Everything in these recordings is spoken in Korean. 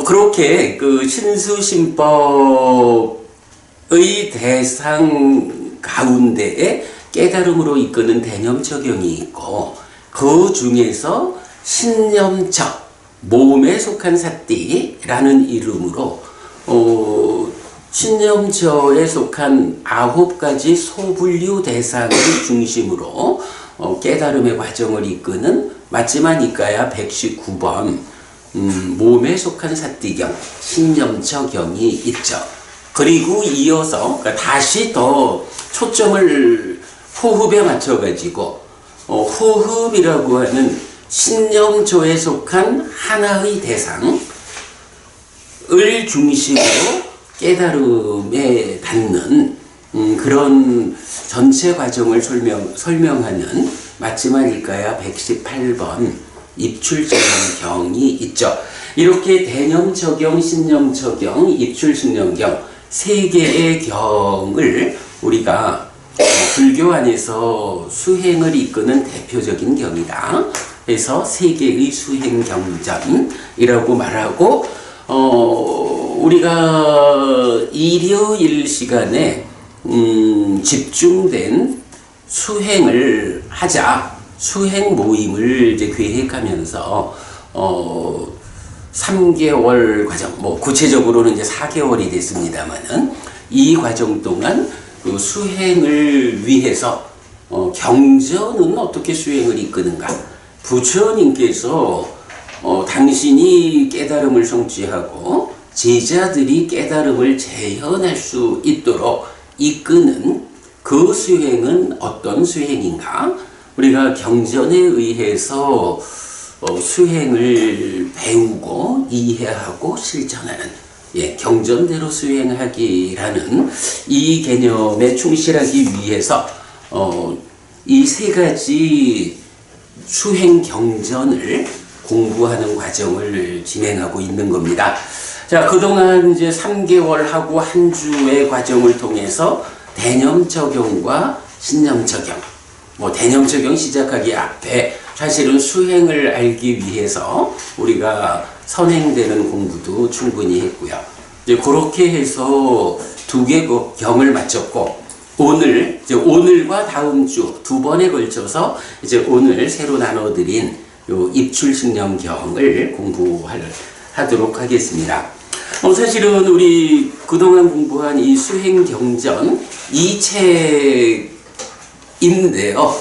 그렇게 그 신수신법의 대상 가운데에 깨달음으로 이끄는 대념적용이 있고, 그 중에서 신념적, 몸에 속한 사띠라는 이름으로 신념처에 속한 9가지 소분류 대상을 중심으로 깨달음의 과정을 이끄는 맞지만 이까야 119번 몸에 속한 사띠경, 신념처경이 있죠. 그리고 이어서 다시 더 초점을 호흡에 맞춰가지고 호흡이라고 하는 신념조에 속한 하나의 대상을 중심으로 깨달음에 닿는 그런 전체 과정을 설명하는 맞지만일까야 118번 입출신념경이 있죠. 이렇게 대념적용, 신념적용, 입출신념경 세 개의 경을 우리가 불교 안에서 수행을 이끄는 대표적인 경이다. 그래서 세계의 수행경전이라고 말하고, 우리가 일요일 시간에 집중된 수행을 하자, 수행 모임을 이제 계획하면서 3개월 과정, 구체적으로는 이제 4개월이 됐습니다만은 이 과정 동안 그 수행을 위해서 경전은 어떻게 수행을 이끄는가? 부처님께서 당신이 깨달음을 성취하고 제자들이 깨달음을 재현할 수 있도록 이끄는 그 수행은 어떤 수행인가? 우리가 경전에 의해서 수행을 배우고 이해하고 실천하는, 경전대로 수행하기라는 이 개념에 충실하기 위해서 이 세 가지 수행 경전을 공부하는 과정을 진행하고 있는 겁니다. 자, 그동안 이제 3개월하고 한 주의 과정을 통해서 대념 적용과 신념 적용, 대념 적용 시작하기 앞에 사실은 수행을 알기 위해서 우리가 선행되는 공부도 충분히 했고요. 이제 그렇게 해서 2개 경을 마쳤고, 오늘과 다음 주 2번에 걸쳐서 이제 오늘 새로 나눠드린 요 입출신념경을 공부하도록 하겠습니다. 사실은 우리 그동안 공부한 이 수행경전 이 책인데요.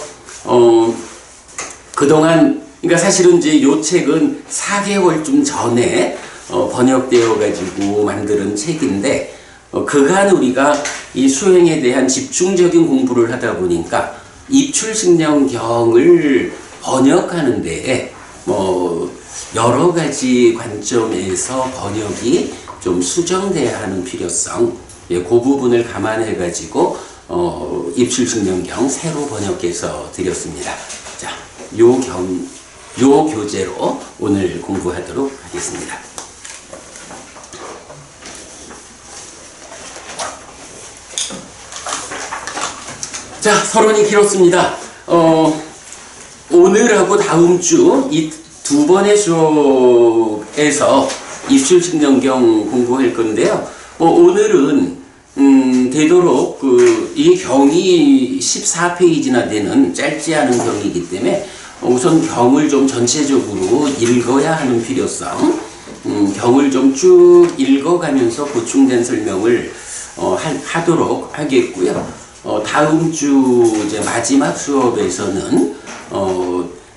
그동안, 그러니까 사실은 이제 요 책은 4개월쯤 전에 번역되어 가지고 만드는 책인데, 그간 우리가 이 수행에 대한 집중적인 공부를 하다 보니까 입출신념경을 번역하는 데에 여러 가지 관점에서 번역이 좀 수정돼야 하는 필요성, 그 부분을 감안해 가지고 입출신념경 새로 번역해서 드렸습니다. 자, 요 교재로 오늘 공부하도록 하겠습니다. 자, 서론이 길었습니다. 오늘하고 다음 주 이 2번의 수업에서 입출신념경 공부할 건데요. 오늘은 되도록 이 경이 14페이지나 되는 짧지 않은 경이기 때문에 우선 경을 좀 전체적으로 읽어야 하는 필요성, 경을 좀 쭉 읽어가면서 보충된 설명을 하도록 하겠고요. 다음 주 이제 마지막 수업에서는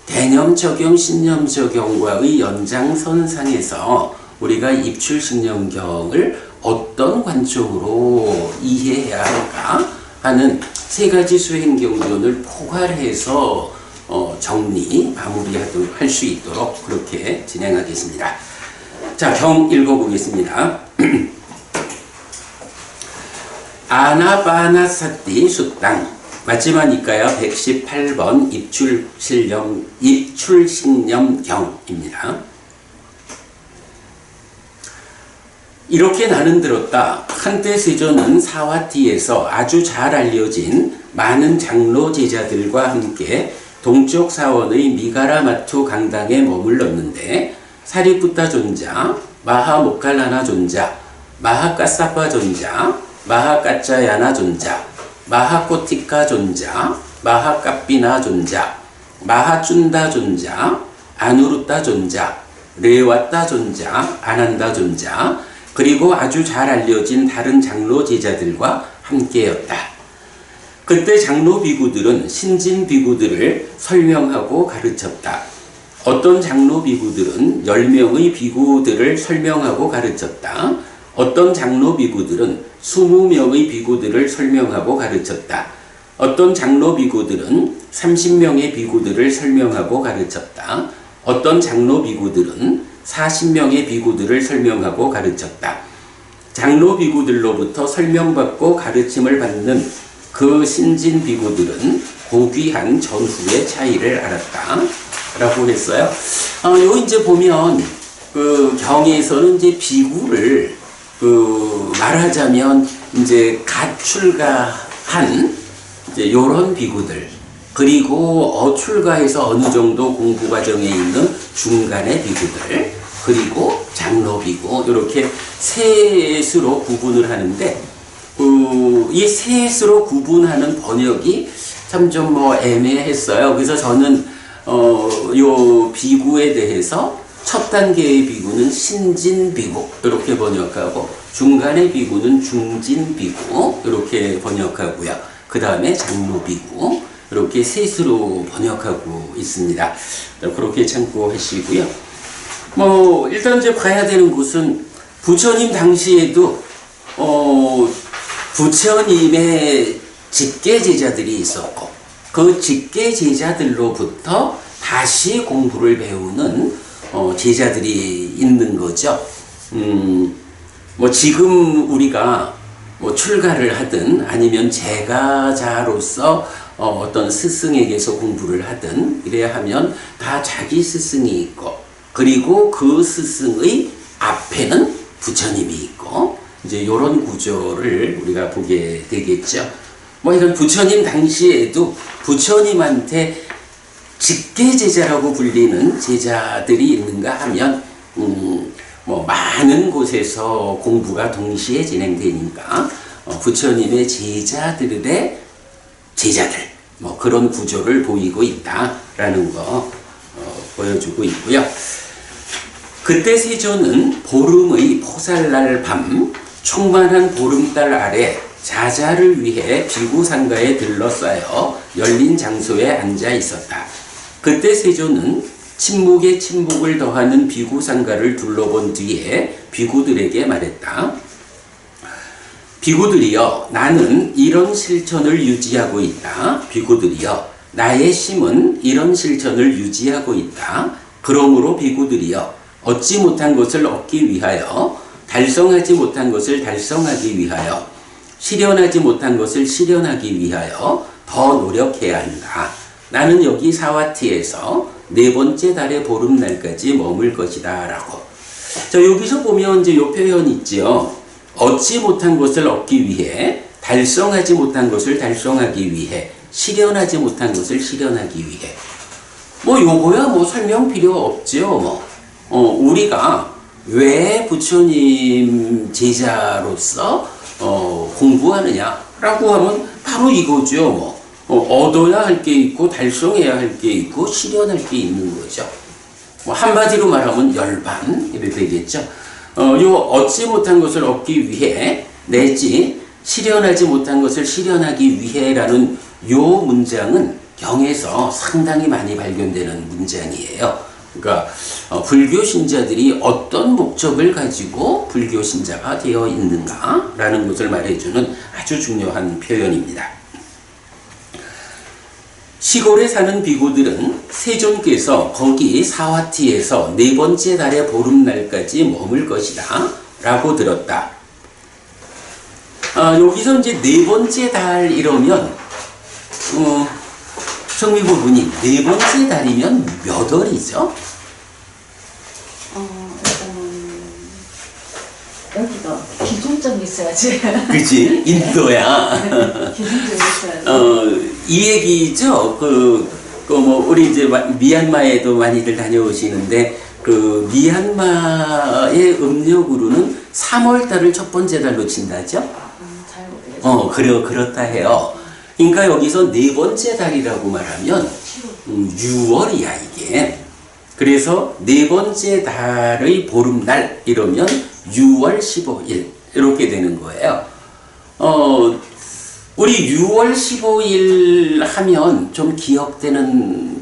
대념 적용, 신념 적용과의 연장선상에서 우리가 입출신념경을 어떤 관점으로 이해해야 할까 하는 3가지 수행경전을 포괄해서 마무리하도록 할 수 있도록 그렇게 진행하겠습니다. 자, 경 읽어보겠습니다. 아나파나사티 수땅 맞지마니까야 118번 입출신념경입니다. 이렇게 나는 들었다. 한때 세존은 사와티에서 아주 잘 알려진 많은 장로 제자들과 함께 동쪽 사원의 미가라마투 강당에 머물렀는데 사리푸타 존자, 마하 모칼라나 존자, 마하 까사파 존자, 마하 까짜야나 존자, 마하 코티카 존자, 마하 까삐나 존자, 마하 쭌다 존자, 아누루따 존자, 레와따 존자, 아난다 존자, 그리고 아주 잘 알려진 다른 장로 제자들과 함께였다. 그때 장로 비구들은 신진 비구들을 설명하고 가르쳤다. 어떤 장로 비구들은 10명의 비구들을 설명하고 가르쳤다. 어떤 장로 비구들은 20명의 비구들을 설명하고 가르쳤다. 어떤 장로 비구들은 30명의 비구들을 설명하고 가르쳤다. 어떤 장로 비구들은 40명의 비구들을 설명하고 가르쳤다. 장로 비구들로부터 설명받고 가르침을 받는 그 신진 비구들은 고귀한 전후의 차이를 알았다. 라고 했어요. 요 이제 보면 그 경에서는 이제 비구를 말하자면 이제 갓 출가한 이제 요런 비구들, 그리고 출가해서 어느 정도 공부 과정에 있는 중간의 비구들, 그리고 장로 비구, 이렇게 셋으로 구분을 하는데 이 셋으로 구분하는 번역이 참 좀 애매했어요. 그래서 저는 요 비구에 대해서 첫 단계의 비구는 신진 비구 이렇게 번역하고, 중간의 비구는 중진 비구 이렇게 번역하고요. 그 다음에 장로 비구 이렇게 셋으로 번역하고 있습니다. 그렇게 참고하시고요. 일단 이제 봐야 되는 것은 부처님 당시에도 부처님의 직계 제자들이 있었고, 그 직계 제자들로부터 다시 공부를 배우는 제자들이 있는 거죠. 지금 우리가 출가를 하든 아니면 제가자로서 어떤 스승에게서 공부를 하든 이래야 하면 다 자기 스승이 있고, 그리고 그 스승의 앞에는 부처님이 있고, 이제 이런 구조를 우리가 보게 되겠죠. 이런 부처님 당시에도 부처님한테 직계 제자라고 불리는 제자들이 있는가 하면 많은 곳에서 공부가 동시에 진행되니까 부처님의 제자들의 제자들 그런 구조를 보이고 있다라는 거 보여주고 있고요. 그때 세존은 보름의 포살날 밤 충만한 보름달 아래 자자를 위해 비구상가에 들러싸여 열린 장소에 앉아 있었다. 그때 세존은 침묵에 침묵을 더하는 비구상가를 둘러본 뒤에 비구들에게 말했다. 비구들이여, 나는 이런 실천을 유지하고 있다. 비구들이여, 나의 심은 이런 실천을 유지하고 있다. 그러므로 비구들이여, 얻지 못한 것을 얻기 위하여, 달성하지 못한 것을 달성하기 위하여, 실현하지 못한 것을 실현하기 위하여 더 노력해야 한다. 나는 여기 사와티에서 4번째 달의 보름날까지 머물 것이다. 라고. 자, 여기서 보면 이제 요 표현 있죠. 얻지 못한 것을 얻기 위해, 달성하지 못한 것을 달성하기 위해, 실현하지 못한 것을 실현하기 위해. 요거야 설명 필요 없죠. 우리가 왜 부처님 제자로서 공부하느냐라고 하면 바로 이거죠. 얻어야 할 게 있고 달성해야 할 게 있고 실현할 게 있는 거죠. 한마디로 말하면 열반 이렇게 되겠죠. 요 얻지 못한 것을 얻기 위해 내지 실현하지 못한 것을 실현하기 위해라는 요 문장은 경에서 상당히 많이 발견되는 문장이에요. 그러니까 불교 신자들이 어떤 목적을 가지고 불교 신자가 되어 있는가라는 것을 말해주는 아주 중요한 표현입니다. 시골에 사는 비구들은 세존께서 거기 사와티에서 4번째 달의 보름날까지 머물 것이다 라고 들었다. 여기서 이제 4번째 달 이러면 성미부분이 4번째 달이면 몇 월이죠? 여기도 기준점이 있어야지. 그치? 인도야. 기준점이 있어야지. 이 얘기죠. 우리 이제 미얀마에도 많이들 다녀오시는데, 그 미얀마의 음력으로는 3월 달을 첫 번째 달로 친다죠? 잘 모르겠어요. 그렇다 해요. 그러니까 여기서 네 번째 달이라고 말하면 6월이야, 이게. 그래서 네 번째 달의 보름날 이러면 6월 15일 이렇게 되는 거예요. 우리 6월 15일 하면 좀 기억되는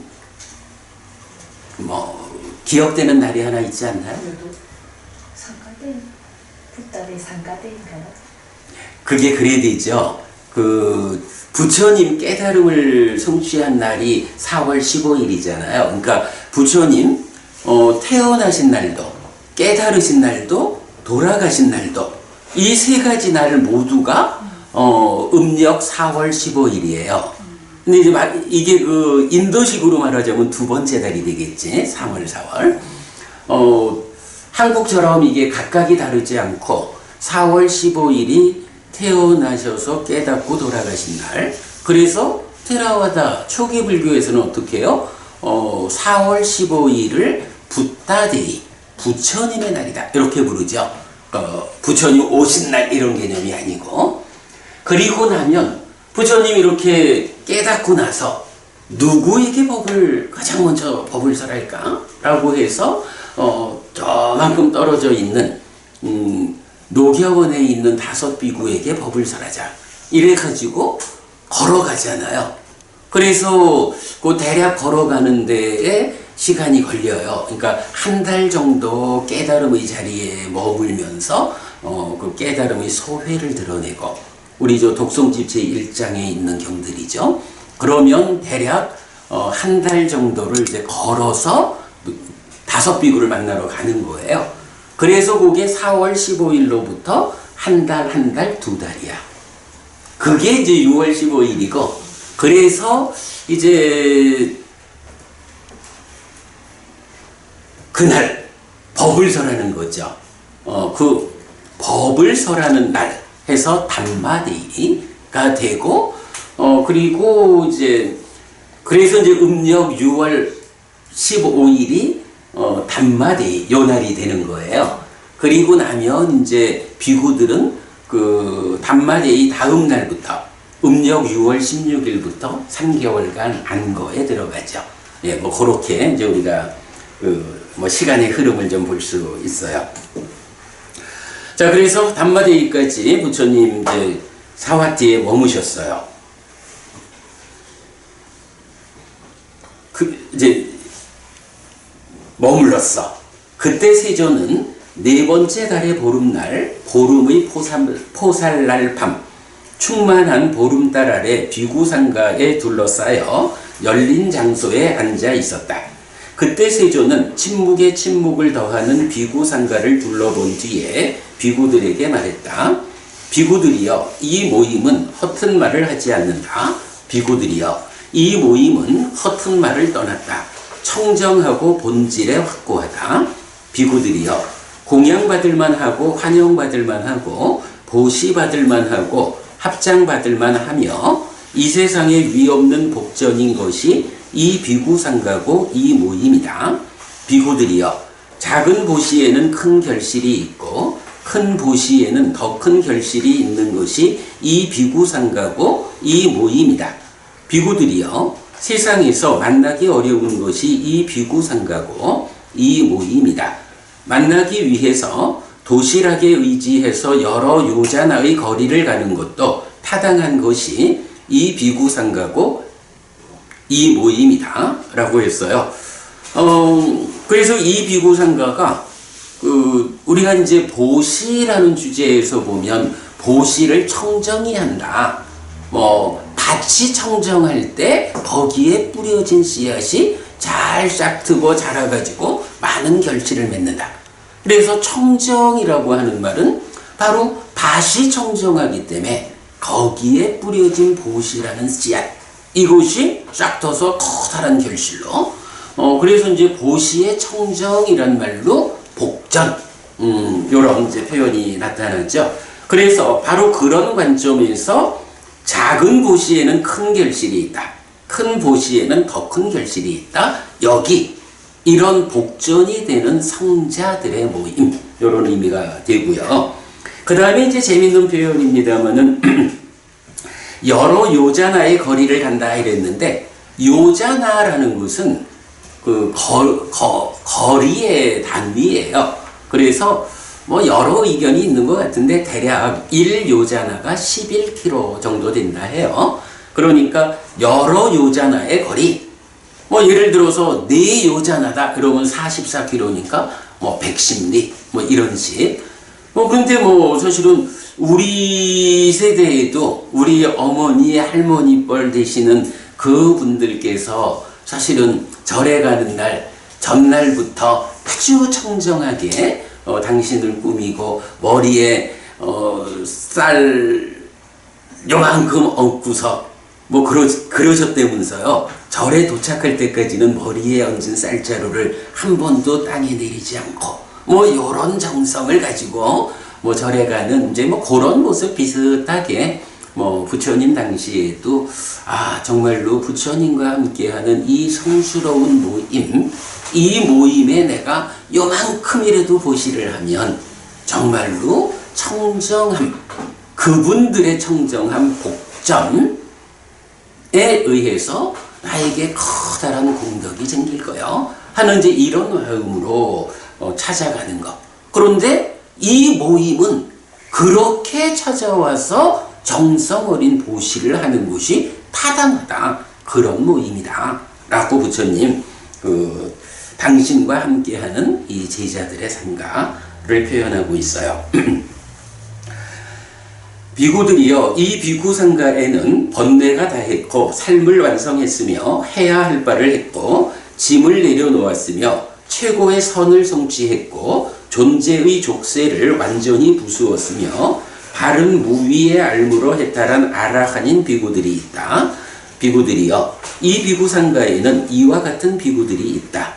날이 하나 있지 않나요? 상가대, 불달의 상가대인가요? 그게 그래야 되죠. 그 부처님 깨달음을 성취한 날이 4월 15일이잖아요. 그러니까 부처님 태어나신 날도, 깨달으신 날도, 돌아가신 날도 이 세 가지 날 모두가 음력 4월 15일이에요. 근데 이제 이게 그 인도식으로 말하자면 두 번째 달이 되겠지. 3월, 4월. 한국처럼 이게 각각이 다르지 않고 4월 15일이 태어나셔서 깨닫고 돌아가신 날. 그래서 테라와다 초기 불교에서는 어떻게 해요? 4월 15일을 붓다데이, 부처님의 날이다. 이렇게 부르죠. 부처님 오신 날 이런 개념이 아니고. 그리고 나면 부처님이 이렇게 깨닫고 나서 누구에게 가장 먼저 법을 설할까? 라고 해서 저만큼 떨어져 있는 녹여원에 있는 5 비구에게 법을 설하자. 이래가지고 걸어가잖아요. 그래서 그 대략 걸어가는 데에 시간이 걸려요. 그러니까 한 달 정도 깨달음의 자리에 머물면서 그 깨달음의 소회를 드러내고 우리 저 독송집 제1장에 있는 경들이죠. 그러면 대략 한 달 정도를 이제 걸어서 5 비구를 만나러 가는 거예요. 그래서 그게 4월 15일로부터 한 달, 2 달이야. 그게 이제 6월 15일이고, 그래서 이제 그날 법을 설하는 거죠. 그 법을 설하는 날 해서 단마데이가 되고, 그리고 이제 그래서 이제 음력 6월 15일이 단마데이 요 날이 되는 거예요. 그리고 나면 이제 비구들은 그 단마데이 다음 날부터 음력 6월 16일부터 3개월간 안거에 들어가죠. 예, 뭐 그렇게 이제 우리가 뭐 시간의 흐름을 좀 볼 수 있어요. 자, 그래서 단마데이까지 부처님 이제 사와티에 머무셨어요. 이제 머물렀어. 그때 세조는 네 번째 달의 보름날, 보름의 포살날 밤, 충만한 보름달 아래 비구상가에 둘러싸여 열린 장소에 앉아 있었다. 그때 세조는 침묵에 침묵을 더하는 비구상가를 둘러본 뒤에 비구들에게 말했다. 비구들이여, 이 모임은 허튼 말을 하지 않는다. 비구들이여, 이 모임은 허튼 말을 떠났다. 청정하고 본질에 확고하다. 비구들이여, 공양받을만 하고 환영받을만 하고 보시받을만 하고 합장받을만 하며 이 세상에 위없는 복전인 것이 이 비구상가고 이 모임이다. 비구들이여, 작은 보시에는 큰 결실이 있고 큰 보시에는 더 큰 결실이 있는 것이 이 비구상가고 이 모임이다. 비구들이여, 세상에서 만나기 어려운 것이 이 비구상가고 이 모임이다. 만나기 위해서 도실하게 의지해서 여러 요자나의 거리를 가는 것도 타당한 것이 이 비구상가고 이 모임이다 라고 했어요. 그래서 이 비구상가가 우리가 이제 보시라는 주제에서 보면 보시를 청정히 한다. 밭이 청정할 때 거기에 뿌려진 씨앗이 잘 싹트고 자라가지고 많은 결실을 맺는다. 그래서 청정이라고 하는 말은 바로 밭이 청정하기 때문에 거기에 뿌려진 보시라는 씨앗, 이것이 싹터서 커다란 결실로, 그래서 이제 보시의 청정이란 말로 복전, 요런 이제 표현이 나타나죠. 그래서 바로 그런 관점에서 작은 보시에는 큰 결실이 있다. 큰 보시에는 더 큰 결실이 있다. 여기 이런 복전이 되는 성자들의 모임, 이런 의미가 되고요. 그 다음에 이제 재밌는 표현입니다만은 여러 요자나의 거리를 간다 이랬는데, 요자나라는 것은 그 거리의 단위예요. 그래서 뭐 여러 의견이 있는 것 같은데 대략 1요자나가 11km 정도 된다 해요. 그러니까 여러 요자나의 거리, 뭐 예를 들어서 4요자나다 그러면 44km니까 뭐 110리 뭐 이런 식. 근데 뭐 사실은 우리 세대에도 우리 어머니 할머니 뻘 되시는 그분들께서 사실은 절에 가는 날 전날부터 아주 청정하게 당신을 꾸미고 머리에 쌀 요만큼 얹고서 뭐 그러셨다면서요. 절에 도착할 때까지는 머리에 얹은 쌀자루를 한 번도 땅에 내리지 않고 뭐 요런 정성을 가지고 뭐 절에 가는 이제 뭐 그런 모습 비슷하게 뭐 부처님 당시에도 정말로 부처님과 함께하는 이 성스러운 모임, 이 모임에 내가 요만큼이라도 보시를 하면 정말로 청정함, 그분들의 청정함 복전에 의해서 나에게 커다란 공덕이 생길 거요 하는 이제 이런 마음으로 찾아가는 것. 그런데 이 모임은 그렇게 찾아와서 정성 어린 보시를 하는 것이 타당하다. 그런 모임이다. 라고 부처님 당신과 함께하는 이 제자들의 상가를 표현하고 있어요. 비구들이여 이 비구 상가에는 번뇌가 다했고 삶을 완성했으며 해야 할 바를 했고 짐을 내려놓았으며 최고의 선을 성취했고 존재의 족쇄를 완전히 부수었으며 바른 무위의 알무로 해탈한 아라한인 비구들이 있다. 비구들이여 이 비구 상가에는 이와 같은 비구들이 있다.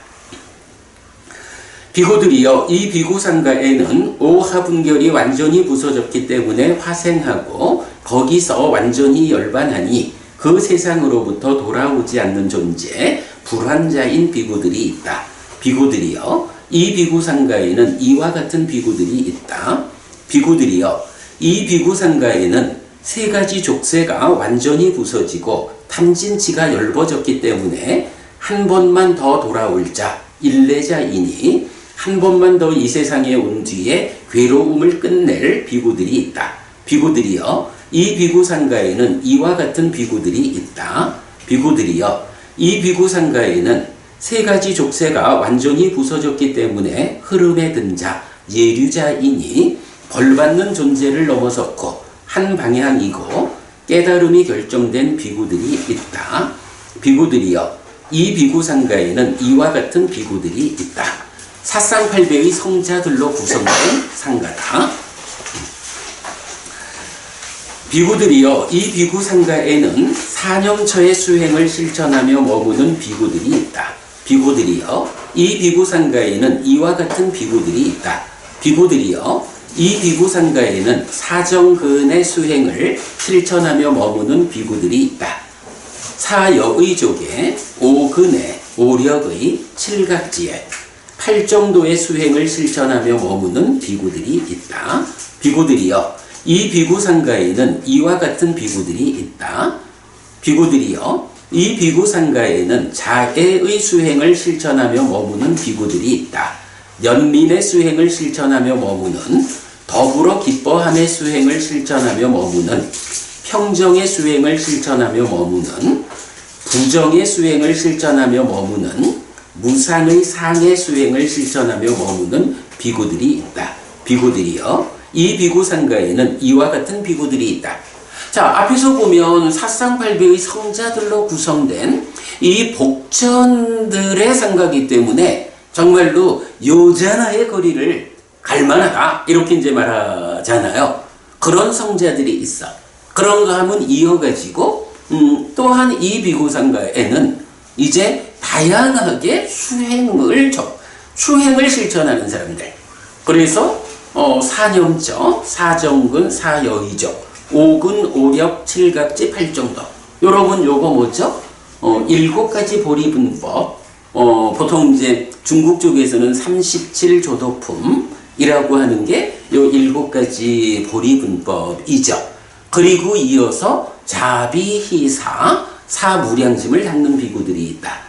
비구들이여 이 비구 상가에는 오하분결이 완전히 부서졌기 때문에 화생하고 거기서 완전히 열반하니 그 세상으로부터 돌아오지 않는 존재 불환자인 비구들이 있다. 비구들이여 이 비구 상가에는 이와 같은 비구들이 있다. 비구들이여 이 비구 상가에는 세 가지 족쇄가 완전히 부서지고 탐진치가 열버졌기 때문에 한 번만 더 돌아올 자 일례자이니 한 번만 더 이 세상에 온 뒤에 괴로움을 끝낼 비구들이 있다. 비구들이여 이 비구 상가에는 이와 같은 비구들이 있다. 비구들이여 이 비구 상가에는 세 가지 족쇄가 완전히 부서졌기 때문에 흐름에 든 자 예류자이니 벌받는 존재를 넘어섰고 한 방향이고 깨달음이 결정된 비구들이 있다. 비구들이여 이 비구 상가에는 이와 같은 비구들이 있다. 사쌍팔배의 성자들로 구성된 상가다. 비구들이여 이 비구 상가에는 사념처의 수행을 실천하며 머무는 비구들이 있다. 비구들이여 이 비구 상가에는 이와 같은 비구들이 있다. 비구들이여 이 비구 상가에는 사정근의 수행을 실천하며 머무는 비구들이 있다. 사여의족에 오근의 오력의 칠각지에 팔정도의 수행을 실천하며 머무는 비구들이 있다. 비구들이여 이 비구 상가에는 이와 같은 비구들이 있다. 비구들이여 이 비구 상가에는 자애의 수행을 실천하며 머무는 비구들이 있다. 연민의 수행을 실천하며 머무는 더불어 기뻐함의 수행을 실천하며 머무는 평정의 수행을 실천하며 머무는 부정의 수행을 실천하며 머무는 무상의 상의 수행을 실천하며 머무는 비구들이 있다. 비구들이여 이 비구 상가에는 이와 같은 비구들이 있다. 자, 앞에서 보면 사쌍팔배의 성자들로 구성된 이 복전들의 상가이기 때문에 정말로 요자나의 거리를 갈만하다 이렇게 이제 말하잖아요. 그런 성자들이 있어. 그런가 하면 이어가지고 또한 이 비구상가에는 이제 다양하게 수행을 실천하는 사람들. 그래서 사념적, 사정근, 사여의적, 오근, 오력, 칠각지, 팔정도. 여러분 요거 뭐죠? 7가지 보리분법. 보통 이제 중국 쪽에서는 37조도품이라고 하는 게 요 7가지 보리분법이죠. 그리고 이어서 자비희사, 사무량심을 닦는 비구들이 있다.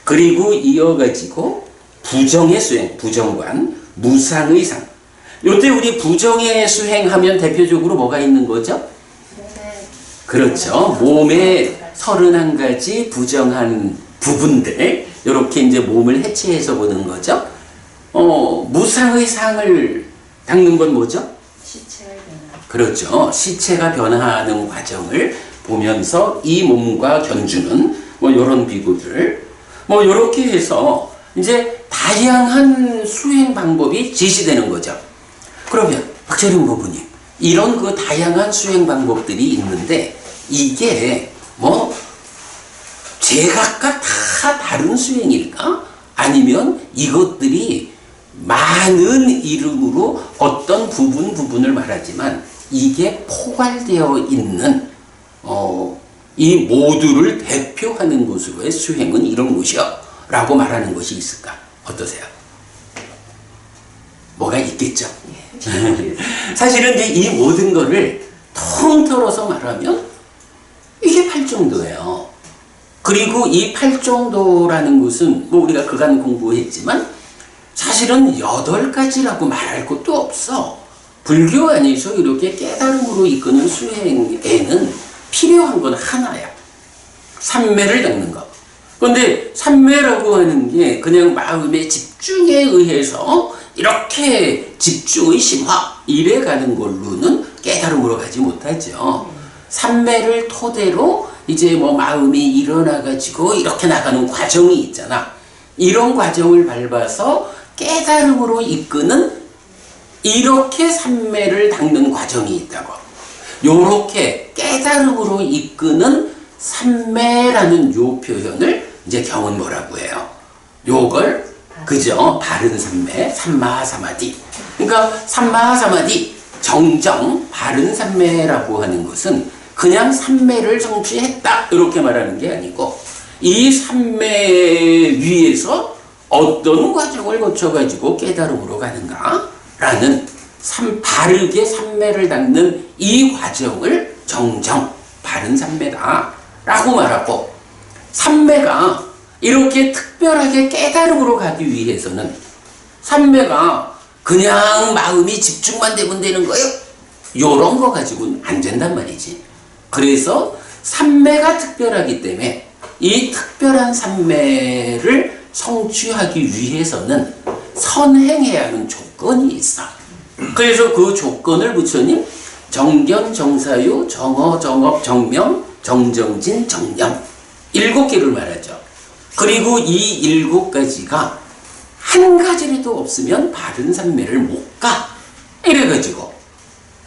그리고 이어가지고 부정의 수행, 부정관, 무상의 상. 요때 우리 부정의 수행하면 대표적으로 뭐가 있는 거죠? 그렇죠. 몸에 31가지 부정한 부분들, 이렇게 이제 몸을 해체해서 보는 거죠. 무상의 상을 닦는 건 뭐죠? 시체가 변화. 그렇죠. 시체가 변화하는 과정을 보면서 이 몸과 견주는 뭐 이런 비구들, 뭐 이렇게 해서 이제 다양한 수행 방법이 제시되는 거죠. 그러면 박철인 부부님, 이런 그 다양한 수행 방법들이 있는데 이게 뭐 제각각 다 다른 수행일까? 아니면 이것들이 많은 이름으로 어떤 부분을 말하지만 이게 포괄되어 있는 이 모두를 대표하는 것으로의 수행은 이런 것이요 라고 말하는 것이 있을까? 어떠세요? 뭐가 있겠죠? 사실은 이제 이 모든 거를 통틀어서 말하면 이게 팔정도예요. 그리고 이 팔정도라는 것은 뭐 우리가 그간 공부했지만 사실은 8가지라고 말할 것도 없어. 불교 안에서 이렇게 깨달음으로 이끄는 수행에는 필요한 건 하나야. 삼매를 닦는 거. 그런데 삼매라고 하는 게 그냥 마음의 집중에 의해서 이렇게 집중의 심화 이래 가는 걸로는 깨달음으로 가지 못하죠. 삼매를 토대로 이제 뭐 마음이 일어나 가지고 이렇게 나가는 과정이 있잖아. 이런 과정을 밟아서 깨달음으로 이끄는 이렇게 삼매를 닦는 과정이 있다고. 요렇게 깨달음으로 이끄는 삼매라는 요 표현을 이제 경은 뭐라고 해요? 요걸 그죠? 바른 삼매, 삼마사마디. 그러니까 삼마사마디, 정정, 바른 삼매라고 하는 것은 그냥 삼매를 성취했다 이렇게 말하는 게 아니고 이 삼매 위에서 어떤 과정을 거쳐가지고 깨달음으로 가는가라는 바르게 삼매를 닦는 이 과정을 정정, 바른 삼매다라고 말하고 삼매가 이렇게 특별하게 깨달음으로 가기 위해서는 삼매가 그냥 마음이 집중만 되면 되는 거예요? 요런 거 가지고는 안 된단 말이지. 그래서 삼매가 특별하기 때문에 이 특별한 삼매를 성취하기 위해서는 선행해야 하는 조건이 있어. 그래서 그 조건을 부처님 정견, 정사유, 정어, 정업, 정명, 정정진, 정념 7개를 말하죠. 그리고 이 7가지가 한 가지라도 없으면 바른 삼매를 못 가. 이래가지고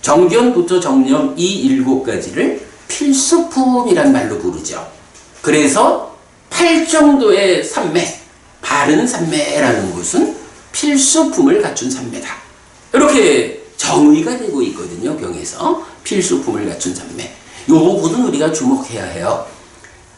정견부터 정념 이 7가지를 필수품이란 말로 부르죠. 그래서 8정도의 삼매, 바른 삼매라는 것은 필수품을 갖춘 삼매다. 이렇게 정의가 되고 있거든요. 경에서 필수품을 갖춘 삼매. 이 부분은 우리가 주목해야 해요.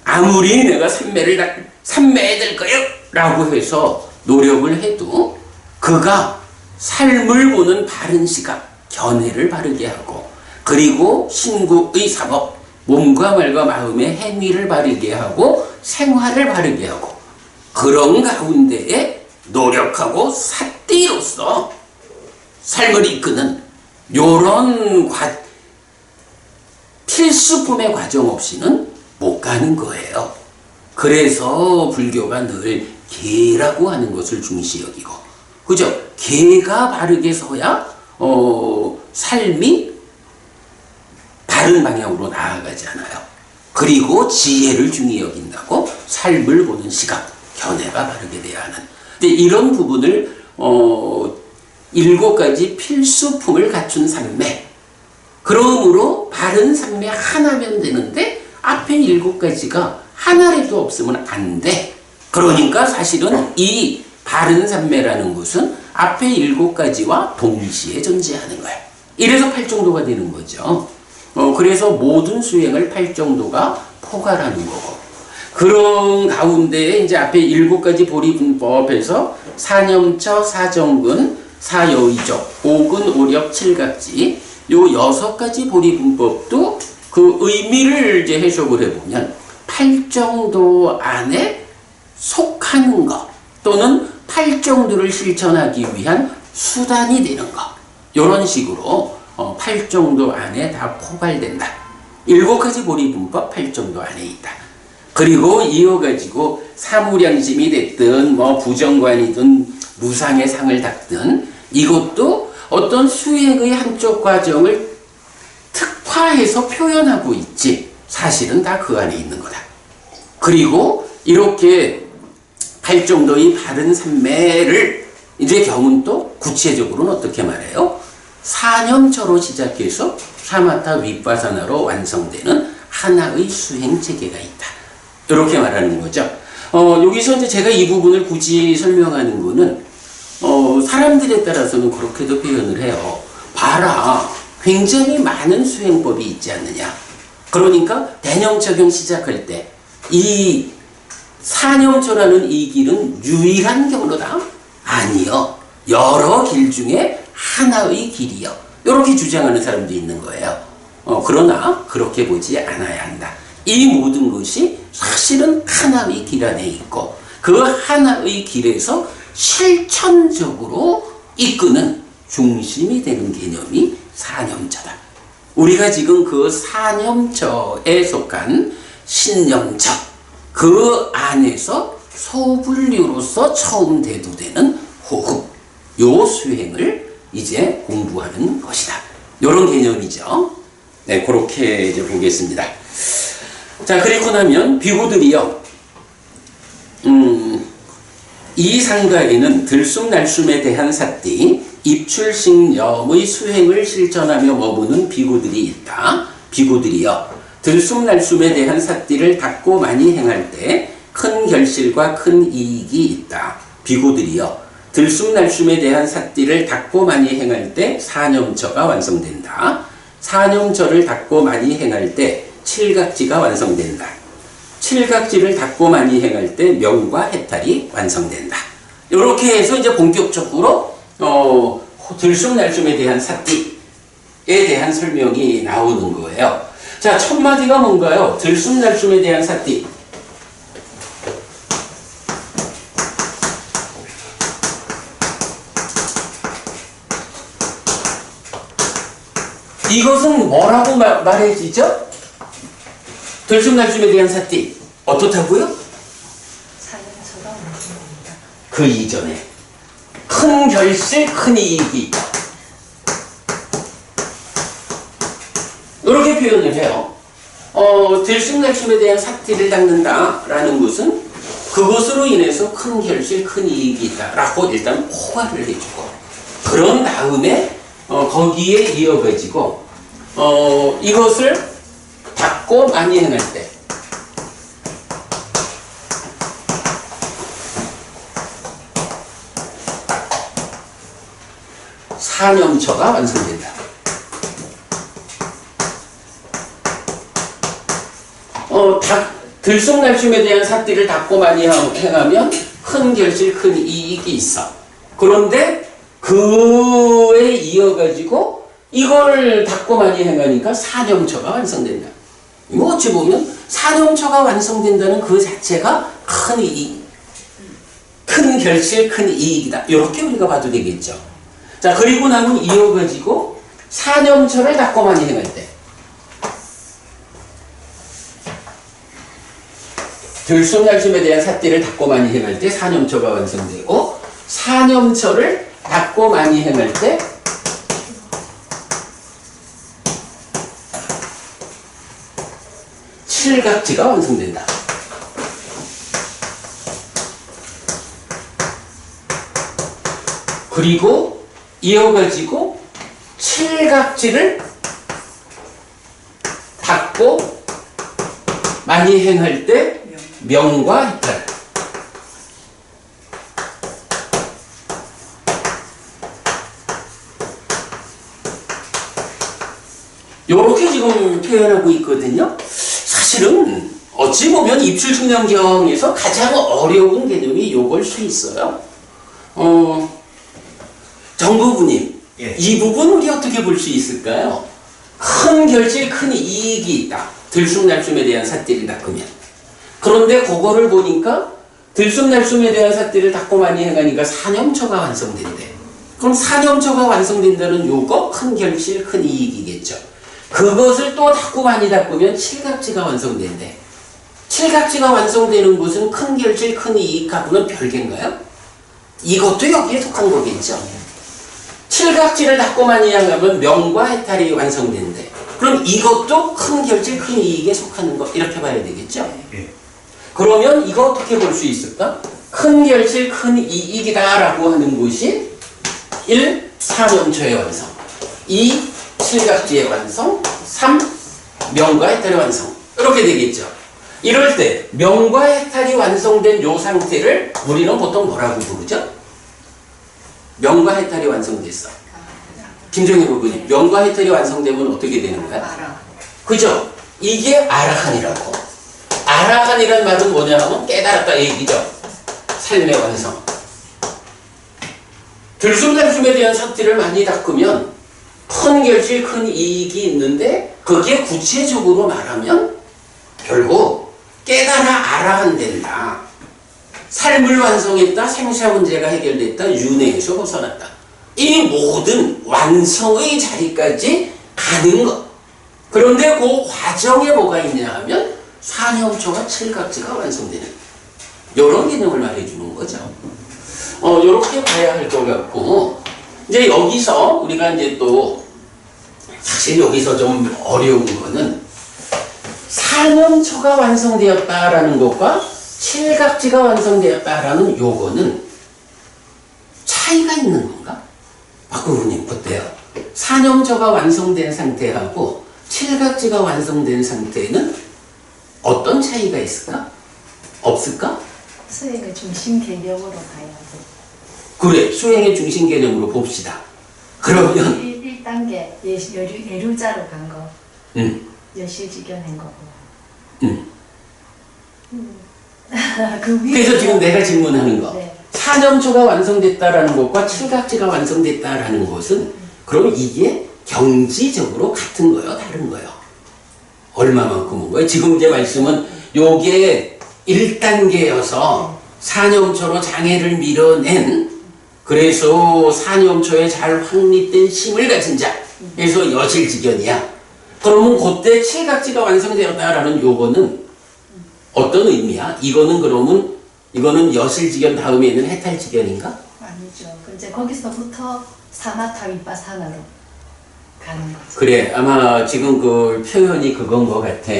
아무리 내가 삼매해야 될 거예요 라고 해서 노력을 해도 그가 삶을 보는 바른 시각, 견해를 바르게 하고 그리고 신구의 상업, 몸과 말과 마음의 행위를 바르게 하고 생활을 바르게 하고 그런 가운데에 노력하고 삿띠로서 삶을 이끄는 요런 필수품의 과정 없이는 못 가는 거예요. 그래서 불교가 늘 계라고 하는 것을 중시 여기고, 그죠? 계가 바르게 서야 삶이 바른 방향으로 나아가잖아요. 그리고 지혜를 중히 여긴다고 삶을 보는 시각, 견해가 바르게 돼야 하는. 근데 이런 부분을 7가지 필수품을 갖춘 삼매. 그러므로 바른 삼매 하나면 되는데 앞에 7가지가 하나라도 없으면 안 돼. 그러니까 사실은 이 바른 삼매라는 것은 앞에 7가지와 동시에 존재하는 거야. 이래서 8정도가 되는 거죠. 그래서 모든 수행을 8정도가 포괄하는 거고, 그런 가운데 이제 앞에 7가지 보리분법에서 사념처, 사정근, 사여의적, 오근, 오력, 칠각지 요 6가지 보리분법도 그 의미를 이제 해석을 해보면 팔정도 안에 속하는 것 또는 팔정도를 실천하기 위한 수단이 되는 것 이런 식으로 팔정도 안에 다 포괄된다. 7가지 보리분법 팔정도 안에 있다. 그리고 이어가지고 사무량심이 됐든 뭐 부정관이든 무상의 상을 닦든 이것도 어떤 수행의 한쪽 과정을 특화해서 표현하고 있지 사실은 다 그 안에 있는 거다. 그리고 이렇게 팔정도의 바른 삼매를 이제 경은 또 구체적으로는 어떻게 말해요? 사념처로 시작해서 사마타 윗바사나로 완성되는 하나의 수행 체계가 있다. 이렇게 말하는 거죠. 여기서 이제 제가 이 부분을 굳이 설명하는 거는 사람들에 따라서는 그렇게도 표현을 해요. 봐라, 굉장히 많은 수행법이 있지 않느냐. 그러니까 대념적용 시작할 때 이 사념처라는 이 길은 유일한 경로다? 아니요. 여러 길 중에 하나의 길이요. 이렇게 주장하는 사람도 있는 거예요. 그러나 그렇게 보지 않아야 한다. 이 모든 것이 사실은 하나의 길 안에 있고 그 하나의 길에서 실천적으로 이끄는 중심이 되는 개념이 사념처다. 우리가 지금 그 사념처에 속한 신념처 그 안에서 소분류로서 처음 대두되는 호흡 요 수행을 이제 공부하는 것이다. 이런 개념이죠. 네, 그렇게 이제 보겠습니다. 자, 그리고 나면 비구들이요. 이 상가에는 들숨날숨에 대한 사띠, 입출식념의 수행을 실천하며 머무는 비구들이 있다. 비구들이요. 들숨날숨에 대한 사띠를 닦고 많이 행할 때 큰 결실과 큰 이익이 있다. 비구들이요. 들숨날숨에 대한 사띠를 닦고 많이 행할 때 사념처가 완성된다. 사념처를 닦고 많이 행할 때 칠각지가 완성된다. 칠각지를 닦고 많이 행할 때 명과 해탈이 완성된다. 이렇게 해서 이제 본격적으로 들숨날숨에 대한 사띠에 대한 설명이 나오는 거예요. 자, 첫 마디가 뭔가요? 들숨날숨에 대한 사띠. 이것은 뭐라고 말해지죠? 들숨날숨에 대한 사띠. 어떻다고요? 사념처가 완성됩니다. 그 이전에 큰 결실, 큰 이익이 있다. 이렇게 표현을 해요. 들숨날숨에 대한 사띠를 닦는다라는 것은 그것으로 인해서 큰 결실, 큰 이익이 있다라고 일단 포괄을 해주고 그런 다음에 거기에 이어가지고 이것을 닦고 많이 행할 때 사념처가 완성된다. 들숨날숨에 대한 사띠를 닦고 많이 행하면 큰 결실, 큰 이익이 있어. 그런데 그에 이어가지고 이걸 닦고 많이 행하니까 사념처가 완성된다. 이거 어찌 보면 사념처가 완성된다는 그 자체가 큰 이익, 큰 결실, 큰 이익이다. 이렇게 우리가 봐도 되겠죠. 자, 그리고 나면 이어가지고 사념처를 닦고 많이 행할 때 들숨날숨에 대한 사띠를 닦고 많이 행할 때 사념처가 완성되고 사념처를 닦고 많이 행할 때 칠각지가 완성된다. 그리고 이어가지고 칠각지를 닦고 많이 행할 때 명과 해탈. 요렇게 지금 표현하고 있거든요. 사실은 어찌 보면 입출측량경에서 가장 어려운 개념이 요걸 수 있어요. 정부부님, 예. 이 부분 우리 어떻게 볼 수 있을까요? 큰 결실, 큰 이익이 있다. 들쑥날쑥에 대한 삿대를 닦으면. 그런데 그거를 보니까 들쑥날쑥에 대한 삿대를 닦고 많이 해가니까 사념처가 완성된대. 그럼 사념처가 완성된다는 요거 큰 결실, 큰 이익이겠죠. 그것을 또 닦고 많이 닦으면 칠각지가 완성된대. 칠각지가 완성되는 것은 큰 결실, 큰 이익하고는 별개인가요? 이것도 여기에 속한 거겠죠. 칠각지를 닦고 많이 하면 명과 해탈이 완성된대. 그럼 이것도 큰 결실, 큰 이익에 속하는 거 이렇게 봐야 되겠죠. 예. 그러면 이거 어떻게 볼 수 있을까? 큰 결실, 큰 이익이다라고 하는 것이 1. 사념초의 완성, 2. 칠각지의 완성, 3. 명과 해탈의 완성 이렇게 되겠죠. 이럴 때 명과 해탈이 완성된 요 상태를 우리는 보통 뭐라고 부르죠? 명과 해탈이 완성됐어. 김정희 부부님, 명과 해탈이 완성되면 어떻게 되는 거야? 알아. 그죠? 이게 아라한이라고. 아라한이란 말은 뭐냐 하면 깨달았다 얘기죠. 삶의 완성. 들숨날숨에 대한 사태를 많이 닦으면 큰 결실, 큰 이익이 있는데 그게 구체적으로 말하면 결국 깨달아 아라한 된다. 삶을 완성했다. 생사 문제가 해결됐다. 윤회에서 벗어났다. 이 모든 완성의 자리까지 가는 것. 그런데 그 과정에 뭐가 있냐 하면 사념초가 칠각지가 완성되는 이런 개념을 말해주는 거죠. 이렇게 봐야 할 것 같고, 이제 여기서 우리가 이제 또 사실 여기서 좀 어려운 거는 사념초가 완성되었다라는 것과 칠각지가 완성되었다라는 요거는 차이가 있는 건가? 박구부님 어때요? 사념초가 완성된 상태하고 칠각지가 완성된 상태는 어떤 차이가 있을까? 없을까? 수행의 중심 개념으로 봐야 돼. 그래, 수행의 중심 개념으로 봅시다. 그러면 1단계 예류자로 간 거. 여실지견한 거고. 그 위에 그래서 지금 내가 질문하는 거. 네. 사념초가 완성됐다라는 것과 칠각지가 완성됐다라는 것은 그럼 이게 경지적으로 같은 거요, 다른 거요? 얼마만큼인 거예요? 지금 제 말씀은 요게 1단계여서 사념초로 장애를 밀어낸, 그래서 사념초에 잘 확립된 심을 가진 자, 그래서 여실지견이야. 그러면 그때 칠각지가 완성되었다라는 요거는 어떤 의미야? 이거는 그러면 이거는 여실지견 다음에는 해탈지견인가? 아니죠. 이제 거기서부터 사마타 윗바사나로 가는 거죠. 그래, 아마 지금 그 표현이 그건 것 같아.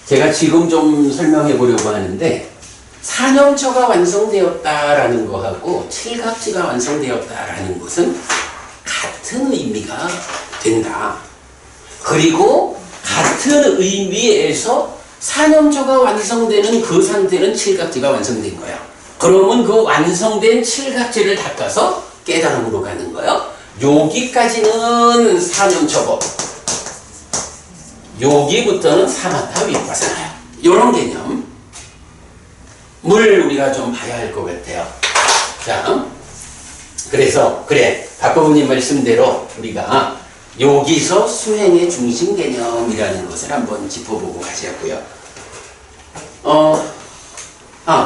제가 지금 좀 설명해 보려고 하는데, 사념초가 완성되었다라는 거하고 칠각지가 완성되었다라는 것은 같은 의미가 된다. 그리고 같은 의미에서 사념초가 완성되는 그 상태는 칠각지가 완성된 거야. 그러면 그 완성된 칠각지를 닦아서 깨달음으로 가는 거예요. 여기까지는 사념초고 여기부터는 사마타 윗바사나야. 이런 개념을 우리가 좀 봐야 할 것 같아요. 자, 그래서 그래, 박보부님 말씀대로 우리가 여기서 수행의 중심 개념이라는 것을 한번 짚어보고 가자고요.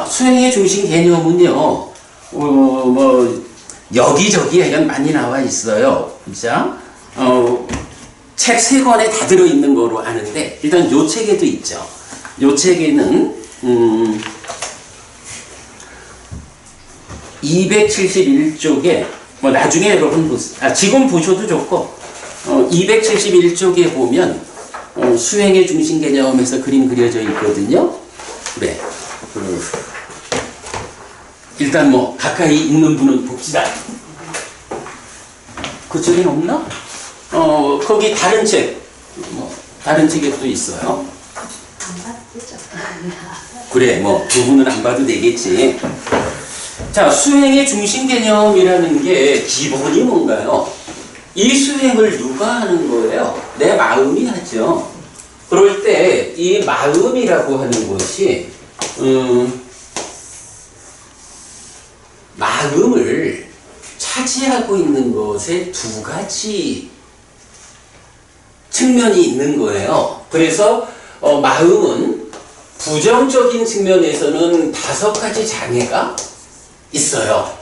수행의 중심 개념은요, 여기저기 약간 많이 나와 있어요. 진짜. 책 3권에 다 들어있는 거로 아는데, 일단 요 책에도 있죠. 요 책에는, 271쪽에, 나중에 여러분 보세요. 지금 보셔도 좋고, 271쪽에 보면, 수행의 중심 개념에서 그림 그려져 있거든요. 그래. 일단 가까이 있는 분은 봅시다. 그쪽엔 없나? 거기 다른 책, 다른 책에 또 있어요. 안 봤죠. 그래, 두 분은 안 봐도 되겠지. 자, 수행의 중심 개념이라는 게 기본이 뭔가요? 이 수행을 누가 하는 거예요? 내 마음이 하죠. 그럴 때 이 마음이라고 하는 것이 마음을 차지하고 있는 것에 두 가지 측면이 있는 거예요. 그래서 마음은 부정적인 측면에서는 5가지 장애가 있어요.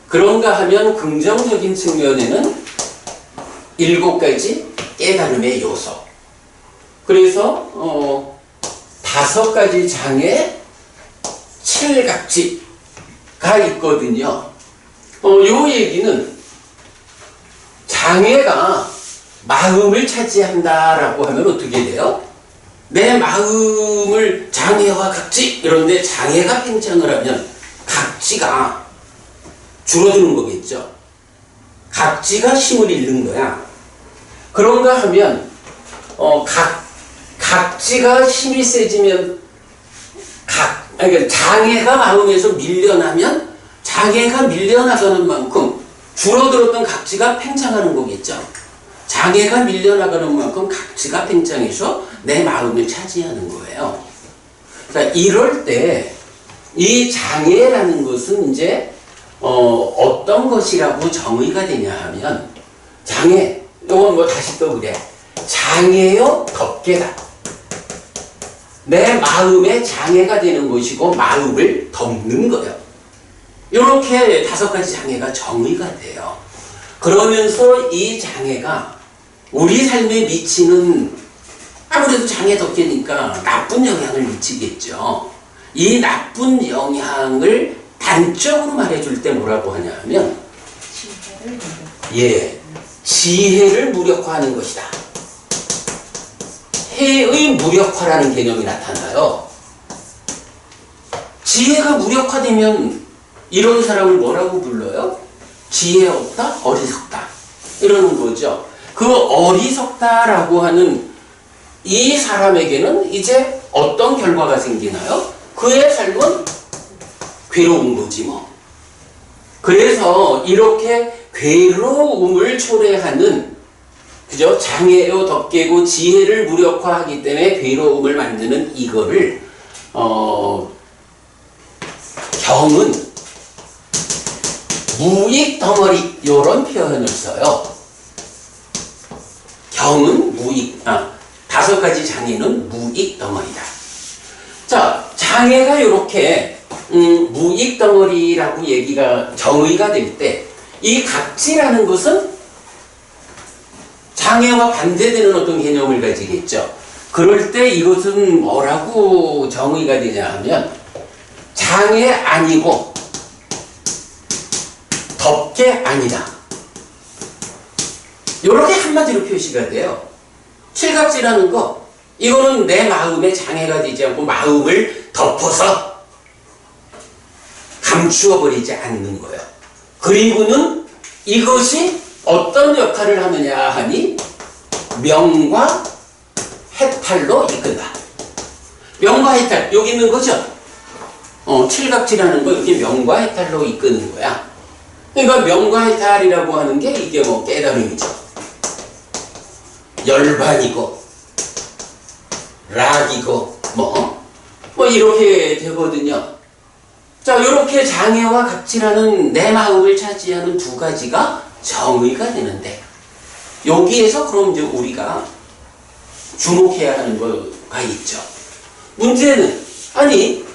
그런가 하면 긍정적인 측면에는 7가지 깨달음의 요소. 그래서 5가지 장애 7각지가 있거든요. 요 얘기는 장애가 마음을 차지한다라고 하면 어떻게 돼요? 내 마음을 장애와 각지 이런데 장애가 팽창을 하면 각지가 줄어드는 거겠죠. 각지가 힘을 잃는 거야. 그런가 하면 각지가 힘이 세지면 그러니까 장애가 마음에서 밀려나면 장애가 밀려나가는 만큼 줄어들었던 각지가 팽창하는 거겠죠. 장애가 밀려나가는 만큼 각지가 팽창해서 내 마음을 차지하는 거예요. 자, 이럴 때 이 장애라는 것은 이제 어떤 것이라고 정의가 되냐 하면 장애, 이건 뭐 다시 또 그래. 장애요 덮개다. 내 마음에 장애가 되는 것이고 마음을 덮는 거예요. 이렇게 5가지 장애가 정의가 돼요. 그러면서 이 장애가 우리 삶에 미치는 아무래도 장애 덮개니까 나쁜 영향을 미치겠죠. 이 나쁜 영향을 단적으로 말해줄 때 뭐라고 하냐 하면 지혜를 무력화하는 것이다. 해의 무력화라는 개념이 나타나요. 지혜가 무력화되면 이런 사람을 뭐라고 불러요? 지혜 없다? 어리석다. 이러는 거죠. 그 어리석다라고 하는 이 사람에게는 이제 어떤 결과가 생기나요? 그의 삶은 괴로운 거지 뭐. 그래서 이렇게 괴로움을 초래하는 그죠? 장애요 덮개고 지혜를 무력화하기 때문에 괴로움을 만드는 이거를 경은 무익 덩어리 이런 표현을 써요. 경은 무익 5가지 장애는 무익 덩어리다. 자, 장애가 이렇게 무익 덩어리라고 얘기가 정의가 될 때 이 각지라는 것은 장애와 반대되는 어떤 개념을 가지겠죠. 그럴 때 이것은 뭐라고 정의가 되냐 하면 장애 아니고 덮개 아니다. 이렇게 한마디로 표시가 돼요. 7각지라는 거 이거는 내 마음에 장애가 되지 않고 마음을 덮어서 감추어 버리지 않는 거예요. 그리고는 이것이 어떤 역할을 하느냐 하니 명과 해탈로 이끈다. 명과 해탈 여기 있는 거죠. 7각지라는 거 여기 명과 해탈로 이끄는 거야. 그러니까 명과 해탈이라고 하는 게 이게 뭐 깨달음이죠. 열반이고 락이고 뭐 이렇게 되거든요. 자, 이렇게 장애와 각지라는 내 마음을 차지하는 2가지가 정의가 되는데 여기에서 그럼 이제 우리가 주목해야 하는 거가 있죠. 문제는 아니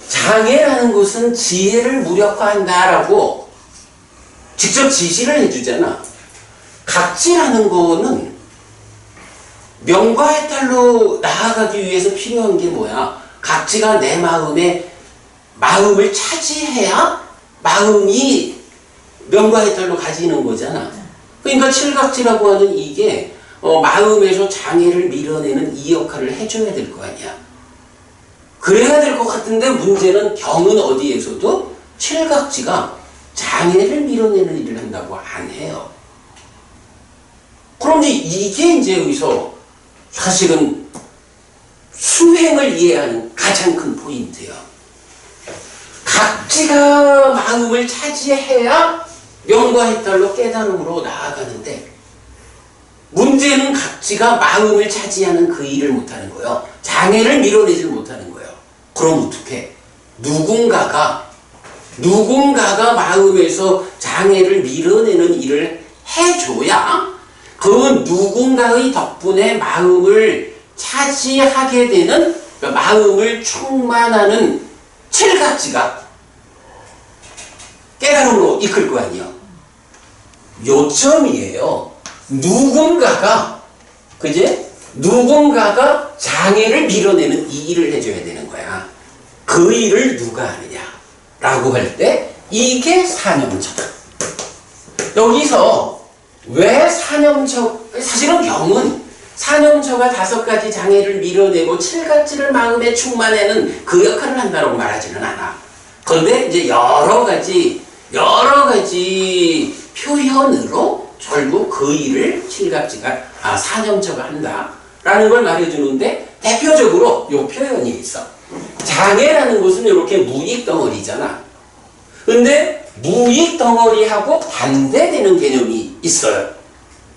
장애라는 것은 지혜를 무력화한다라고 직접 지시를 해주잖아. 각지라는 거는 명과 해탈로 나아가기 위해서 필요한 게 뭐야? 각지가 내 마음을 차지해야 마음이 명과 해탈로 가지는 거잖아. 그러니까 7각지라고 하는 이게 마음에서 장애를 밀어내는 이 역할을 해줘야 될 거 아니야. 그래야 될 것 같은데 문제는 경은 어디에서도 7각지가 장애를 밀어내는 일을 한다고 안 해요. 그럼 이게 이제 여기서 사실은 수행을 이해하는 가장 큰 포인트예요. 각지가 마음을 차지해야 명과 해탈로 깨달음으로 나아가는데 문제는 각지가 마음을 차지하는 그 일을 못하는 거예요. 장애를 밀어내질 못하는 거예요. 그럼 어떻게? 누군가가 마음에서 장애를 밀어내는 일을 해줘야 그 누군가의 덕분에 마음을 차지하게 되는, 그러니까 마음을 충만하는 칠각지가 깨달음으로 이끌 거 아니에요. 요점이에요. 누군가가 장애를 밀어내는 이 일을 해줘야 되는 거야. 그 일을 누가 하느냐라고 할 때 이게 사념처다. 여기서 왜 사실은 경은 사념처가 5가지 장애를 밀어내고 7가지를 마음에 충만하는 그 역할을 한다고 말하지는 않아. 그런데 이제 여러 가지 표현으로 결국 그 일을 사념처가 한다라는 걸 말해주는데, 대표적으로 이 표현이 있어. 장애라는 것은 이렇게 무익 덩어리잖아. 근데 무익 덩어리하고 반대되는 개념이 있어요.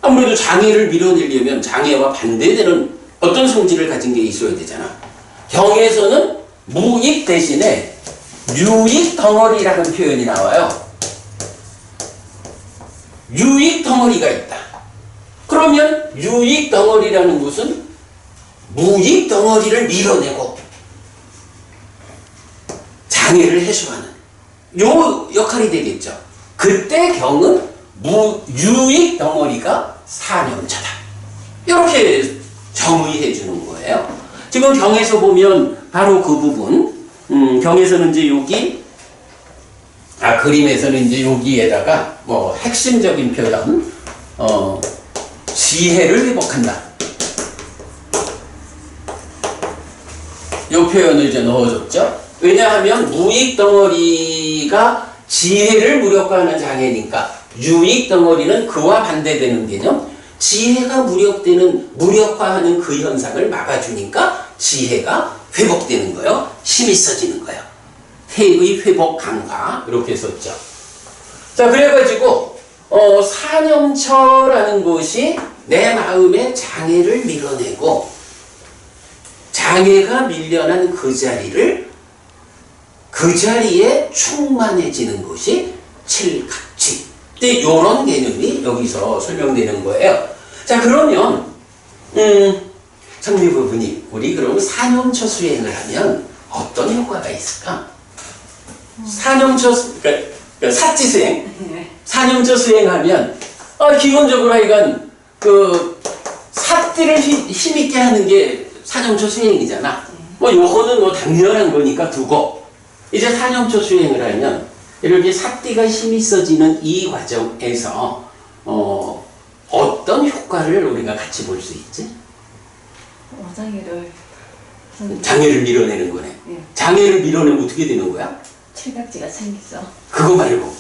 아무래도 장애를 밀어내려면 장애와 반대되는 어떤 성질을 가진 게 있어야 되잖아. 경에서는 무익 대신에 유익 덩어리라는 표현이 나와요. 유익 덩어리가 있다. 그러면 유익 덩어리라는 것은 무익 덩어리를 밀어내고 장애를 해소하는 요 역할이 되겠죠. 그때 경은 유익 덩어리가 사념처다. 이렇게 정의해 주는 거예요. 지금 경에서 보면 바로 그 부분, 경에서는 이제 여기, 그림에서는 이제 여기에다가 뭐 핵심적인 표현, 지혜를 회복한다. 이 표현을 이제 넣어줬죠. 왜냐하면 무익 덩어리가 지혜를 무력화하는 장애니까 유익 덩어리는 그와 반대되는 개념. 지혜가 무력화하는 그 현상을 막아주니까 지혜가 회복되는 거예요. 힘이 있어지는 거예요. 태의 회복 강화, 이렇게 썼죠. 자, 그래가지고 사념처라는 것이 내 마음의 장애를 밀어내고, 장애가 밀려난 그 자리에 충만해지는 것이 칠각지. 이런 개념이 여기서 설명되는 거예요. 자, 그러면 성미부부님, 우리 그럼 사념처 수행을 하면 어떤 효과가 있을까? 그러니까 사지 수행, 사념처 수행하면 기본적으로 하여간 그 사띠를 힘있게 하는 게 사념처 수행이잖아. 요거는 당연한 거니까 두고, 이제 사념처 수행을 하면 이렇게 사띠가 힘이 있어지는 이 과정에서 어떤 효과를 우리가 같이 볼 수 있지? 장애를 밀어내는 거네. 네. 장애를 밀어내면 어떻게 되는 거야? 칠각지가 생기죠. 그거 말고.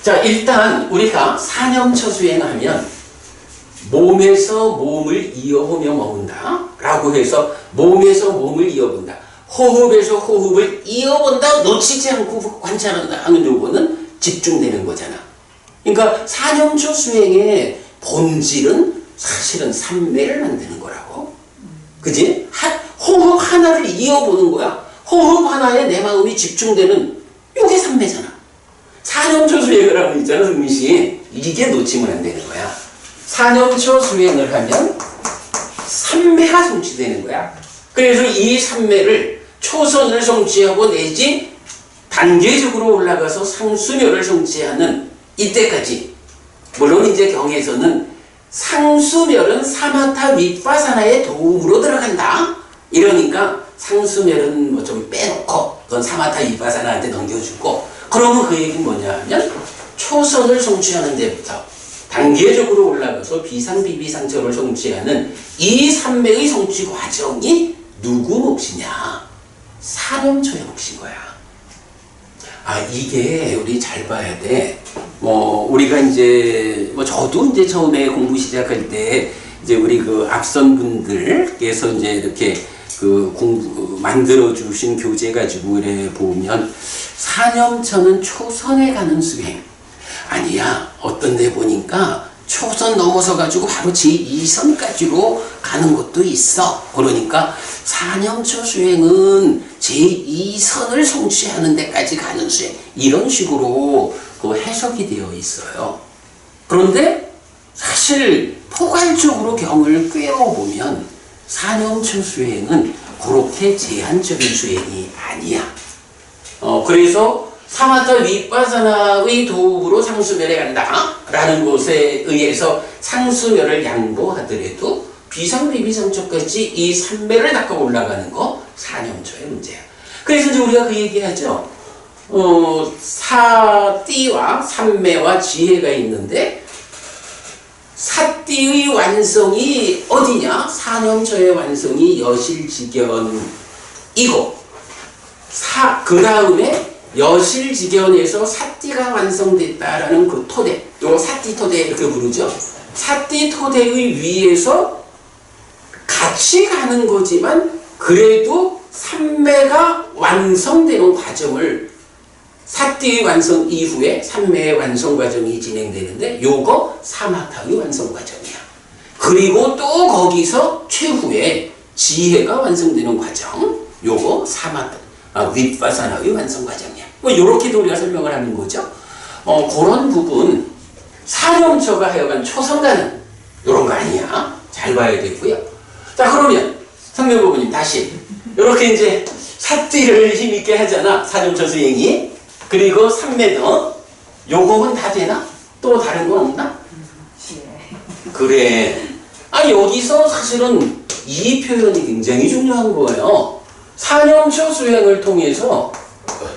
자, 일단 우리가 사념처 수행하면 몸에서 몸을 이어보며 먹는다 라고 해서 몸에서 몸을 이어본다, 호흡에서 호흡을 이어본다, 놓치지 않고 관찰한다 하는 요거는 집중되는 거잖아. 그러니까 사념처 수행의 본질은 사실은 삼매를 만드는 거라고. 그지? 호흡 하나를 이어보는 거야. 호흡 하나에 내 마음이 집중되는 요게 삼매잖아. 사념처 수행을 하고 있잖아, 승민씨. 이게 놓치면 안 되는 거야. 사념처 수행을 하면 삼매가 성취되는 거야. 그래서 이 삼매를 초선을 성취하고 내지 단계적으로 올라가서 상수멸을 성취하는 이때까지, 물론 이제 경에서는 상수멸은 사마타 윗바사나의 도움으로 들어간다. 이러니까 상수멸은 뭐 좀 빼놓고 그건 사마타 윗바사나한테 넘겨주고, 그러면 그 얘기는 뭐냐 하면 초선을 성취하는 데부터 단계적으로 올라가서 비상비비상처를 성취하는 이 삼매의 성취 과정이 누구 몫이냐? 사념처의 몫인 거야. 이게 우리 잘 봐야 돼. 우리가 이제 저도 이제 처음에 공부 시작할 때 이제 우리 그 앞선 분들께서 이제 이렇게 그 만들어 주신 교재 가지고 이래 보면 사념처는 초선에 가는 수행, 아니야. 어떤 데 보니까 초선 넘어서 가지고 바로 제2선까지로 가는 것도 있어. 그러니까 사념초 수행은 제2선을 성취하는 데까지 가는 수행. 이런 식으로 그 해석이 되어 있어요. 그런데 사실 포괄적으로 경을 꿰어보면 사념초 수행은 그렇게 제한적인 수행이 아니야. 그래서 사마타 위파사나의 도움으로 상수멸에 간다 라는 것에 의해서 상수멸을 양보하더라도 비상비비상초까지 이 삼매를 닦아 올라가는 거 사념초의 문제야. 그래서 이제 우리가 그 얘기하죠. 사띠와 삼매와 지혜가 있는데 사띠의 완성이 어디냐? 사념초의 완성이 여실직견이고 그 다음에 여실직견에서 사띠가 완성됐다라는 그 토대, 요 사띠토대 이렇게 부르죠. 사띠토대의 위에서 같이 가는 거지만 그래도 삼매가 완성되는 과정을 사띠의 완성 이후에 삼매의 완성 과정이 진행되는데 요거 사마타의 완성 과정이야. 그리고 또 거기서 최후에 지혜가 완성되는 과정, 요거 사마타 위파사나의 완성 과정이야. 뭐 요렇게도 우리가 설명을 하는 거죠. 그런 부분 사념초가 하여간 초성가는 요런 거 아니야. 잘 봐야 되고요. 자, 그러면 성명부부님 다시 요렇게 이제 사띠를 힘있게 하잖아. 사념초 수행이. 그리고 삼매도 요거는 다 되나? 또 다른 건 없나? 그래. 여기서 사실은 이 표현이 굉장히 중요한 거예요. 사념초 수행을 통해서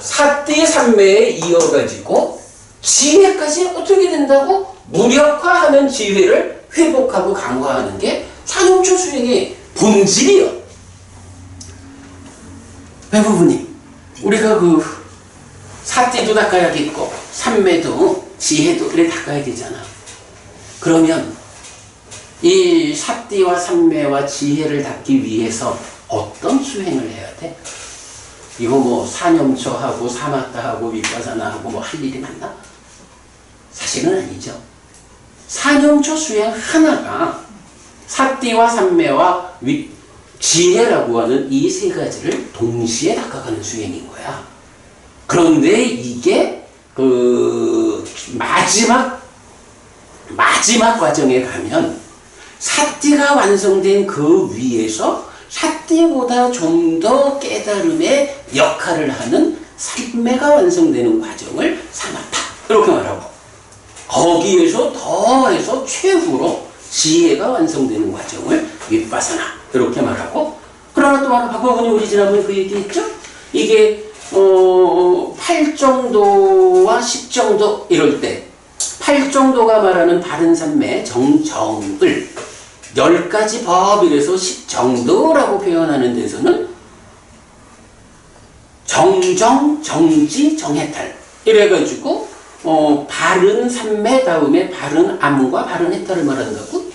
사띠 삼매에 이어가지고 지혜까지 어떻게 된다고? 무력화하는 지혜를 회복하고 강화하는 게 사념초 수행의 본질이요. 배부부님, 우리가 그 사띠도 닦아야겠고 삼매도 지혜도 그래 닦아야 되잖아. 그러면 이 사띠와 삼매와 지혜를 닦기 위해서 어떤 수행을 해야 돼? 이거 뭐 사념초하고 사마타하고 위파사나하고 뭐 할 일이 많나? 사실은 아니죠. 사념초 수행 하나가 사띠와 삼매와 지혜라고 하는 이 세 가지를 동시에 닦아가는 수행인 거야. 그런데 이게 그 마지막 과정에 가면 사띠가 완성된 그 위에서 사띠보다 좀 더 깨달음의 역할을 하는 삼매가 완성되는 과정을 사마타 이렇게 말하고, 거기에서 더해서 최후로 지혜가 완성되는 과정을 위파사나 이렇게 말하고, 그러나 또 하나 박보분이 우리 지난번에 그 얘기했죠? 이게 8정도와 10정도 이럴 때 8정도가 말하는 바른 삼매 정정을 10가지 법이라서 10정도라고 표현하는 데서는 정정, 정지, 정해탈 이래가지고 바른 삼매 다음에 바른 암과 바른 해탈을 말한다고?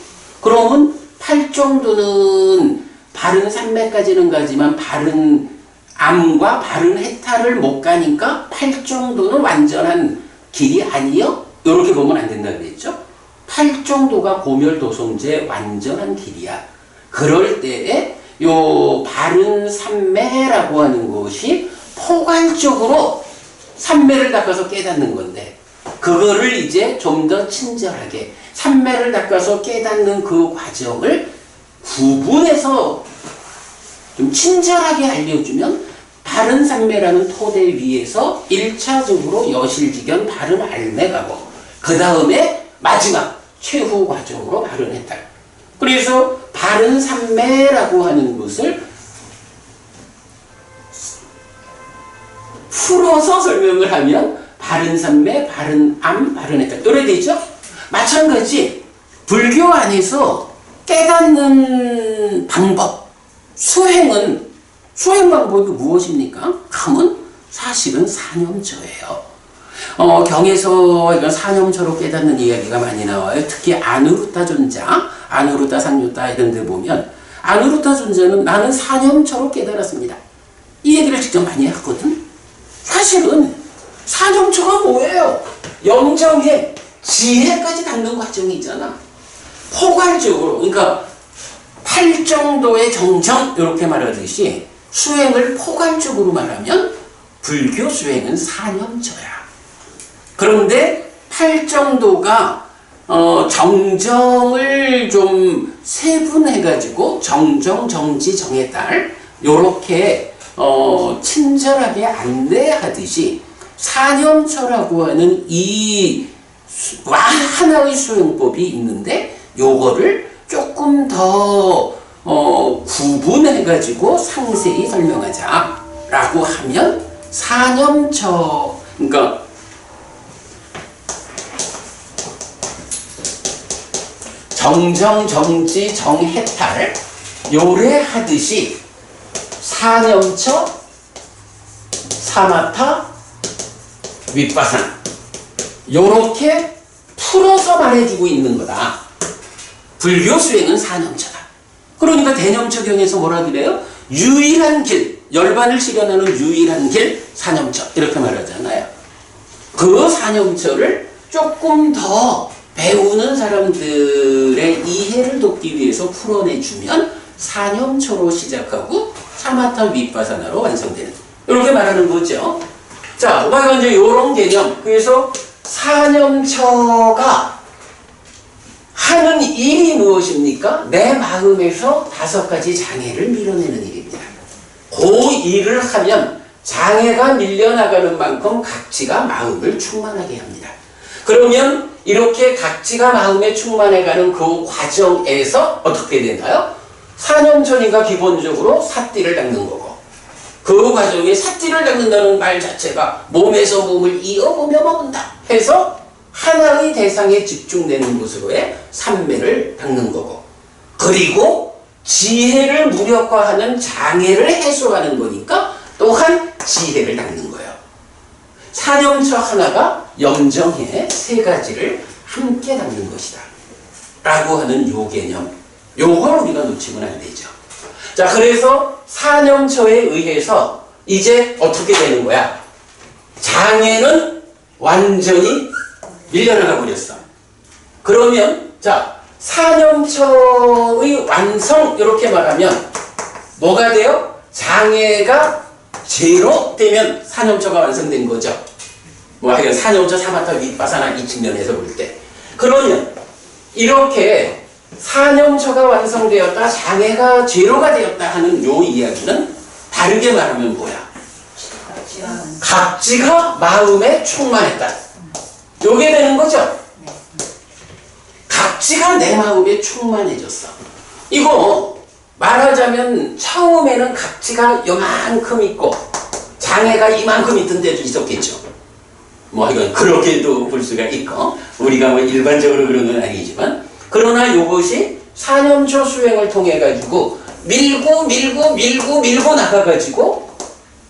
그러면 8정도는 바른 삼매까지는 가지만 바른 암과 바른 해탈을 못 가니까 8정도는 완전한 길이 아니요? 이렇게 보면 안 된다 그랬죠? 8정도가 고멸도성제 완전한 길이야. 그럴 때에 요 바른 삼매라고 하는 것이 포괄적으로 삼매를 닦아서 깨닫는 건데, 그거를 이제 좀 더 친절하게 삼매를 닦아서 깨닫는 그 과정을 구분해서 좀 친절하게 알려주면 바른 삼매라는 토대 위에서 1차적으로 여실직견 바른 알매 가고, 그 다음에 마지막 최후 과정으로 바른 해탈. 그래서 바른 삼매라고 하는 것을 풀어서 설명을 하면 바른 삼매, 바른 암, 바른 해탈 이래 되죠? 마찬가지 불교 안에서 깨닫는 방법, 수행 방법이 무엇입니까? 하면 사실은 사념초예요. 경에서 이런 사념초로 깨닫는 이야기가 많이 나와요. 특히 아누루타 존자, 아누루타 상류타 이런 데 보면 아누루타 존자는 나는 사념초로 깨달았습니다. 이 얘기를 직접 많이 하거든. 사실은 사념초가 뭐예요? 염정에 지혜까지 닦는 과정이 있잖아. 포괄적으로, 그러니까 팔정도의 정정 이렇게 말하듯이 수행을 포괄적으로 말하면 불교 수행은 사념처야. 그런데 팔정도가 정정을 좀 세분해가지고 정정, 정지, 정해달 요렇게 친절하게 안내하듯이 사념처라고 하는 이 하나의 수행법이 있는데 요거를 조금 더 구분해가지고 상세히 설명하자라고 하면 사념처, 그러니까 정정, 정지, 정해탈 요래하듯이 사념처, 사마타, 윗바산 요렇게 풀어서 말해주고 있는 거다. 불교 수행은 사념처다. 그러니까 대념처경에서 뭐라 그래요? 유일한 길, 열반을 실현하는 유일한 길, 사념처 이렇게 말하잖아요. 그 사념처를 조금 더 배우는 사람들의 이해를 돕기 위해서 풀어내주면 사념처로 시작하고 사마타 윗바사나로 완성되는 이렇게 말하는 거죠. 자, 우리가 이제 이런 개념. 그래서 사념처가 하는 일이 무엇입니까? 내 마음에서 5가지 장애를 밀어내는 일입니다. 그 일을 하면 장애가 밀려나가는 만큼 각지가 마음을 충만하게 합니다. 그러면 이렇게 각지가 마음에 충만해가는 그 과정에서 어떻게 되나요? 사념처니까 기본적으로 삿띠를 닦는 거고, 그 과정에 삿띠를 닦는다는 말 자체가 몸에서 몸을 이어보며 먹는다 해서 하나의 대상에 집중되는 것으로의 삼매를 닦는 거고, 그리고 지혜를 무력화하는 장애를 해소하는 거니까 또한 지혜를 닦는 거예요. 사념처 하나가 염정의 3가지를 함께 닦는 것이다 라고 하는 요 개념, 요걸 우리가 놓치면 안 되죠. 자, 그래서 사념처에 의해서 이제 어떻게 되는 거야? 장애는 완전히 밀려나가 버렸어. 그러면 자, 사념처의 완성 이렇게 말하면 뭐가 돼요? 장애가 제로 되면 사념처가 완성된 거죠. 뭐 하여간 사념처, 사마타, 윗바사나 이 측면에서 볼 때. 그러면 이렇게 사념처가 완성되었다, 장애가 제로가 되었다 하는 요 이야기는 다르게 말하면 뭐야? 각지가 마음에 충만했다. 요게 되는 거죠. 각지가 내 마음에 충만해졌어. 이거 말하자면 처음에는 각지가 요만큼 있고 장애가 이만큼 있던 데도 있었겠죠. 뭐 이건 그렇게도 볼 수가 있고, 우리가 뭐 일반적으로 그런 건 아니지만, 그러나 요것이 사념처 수행을 통해 가지고 밀고 나가가지고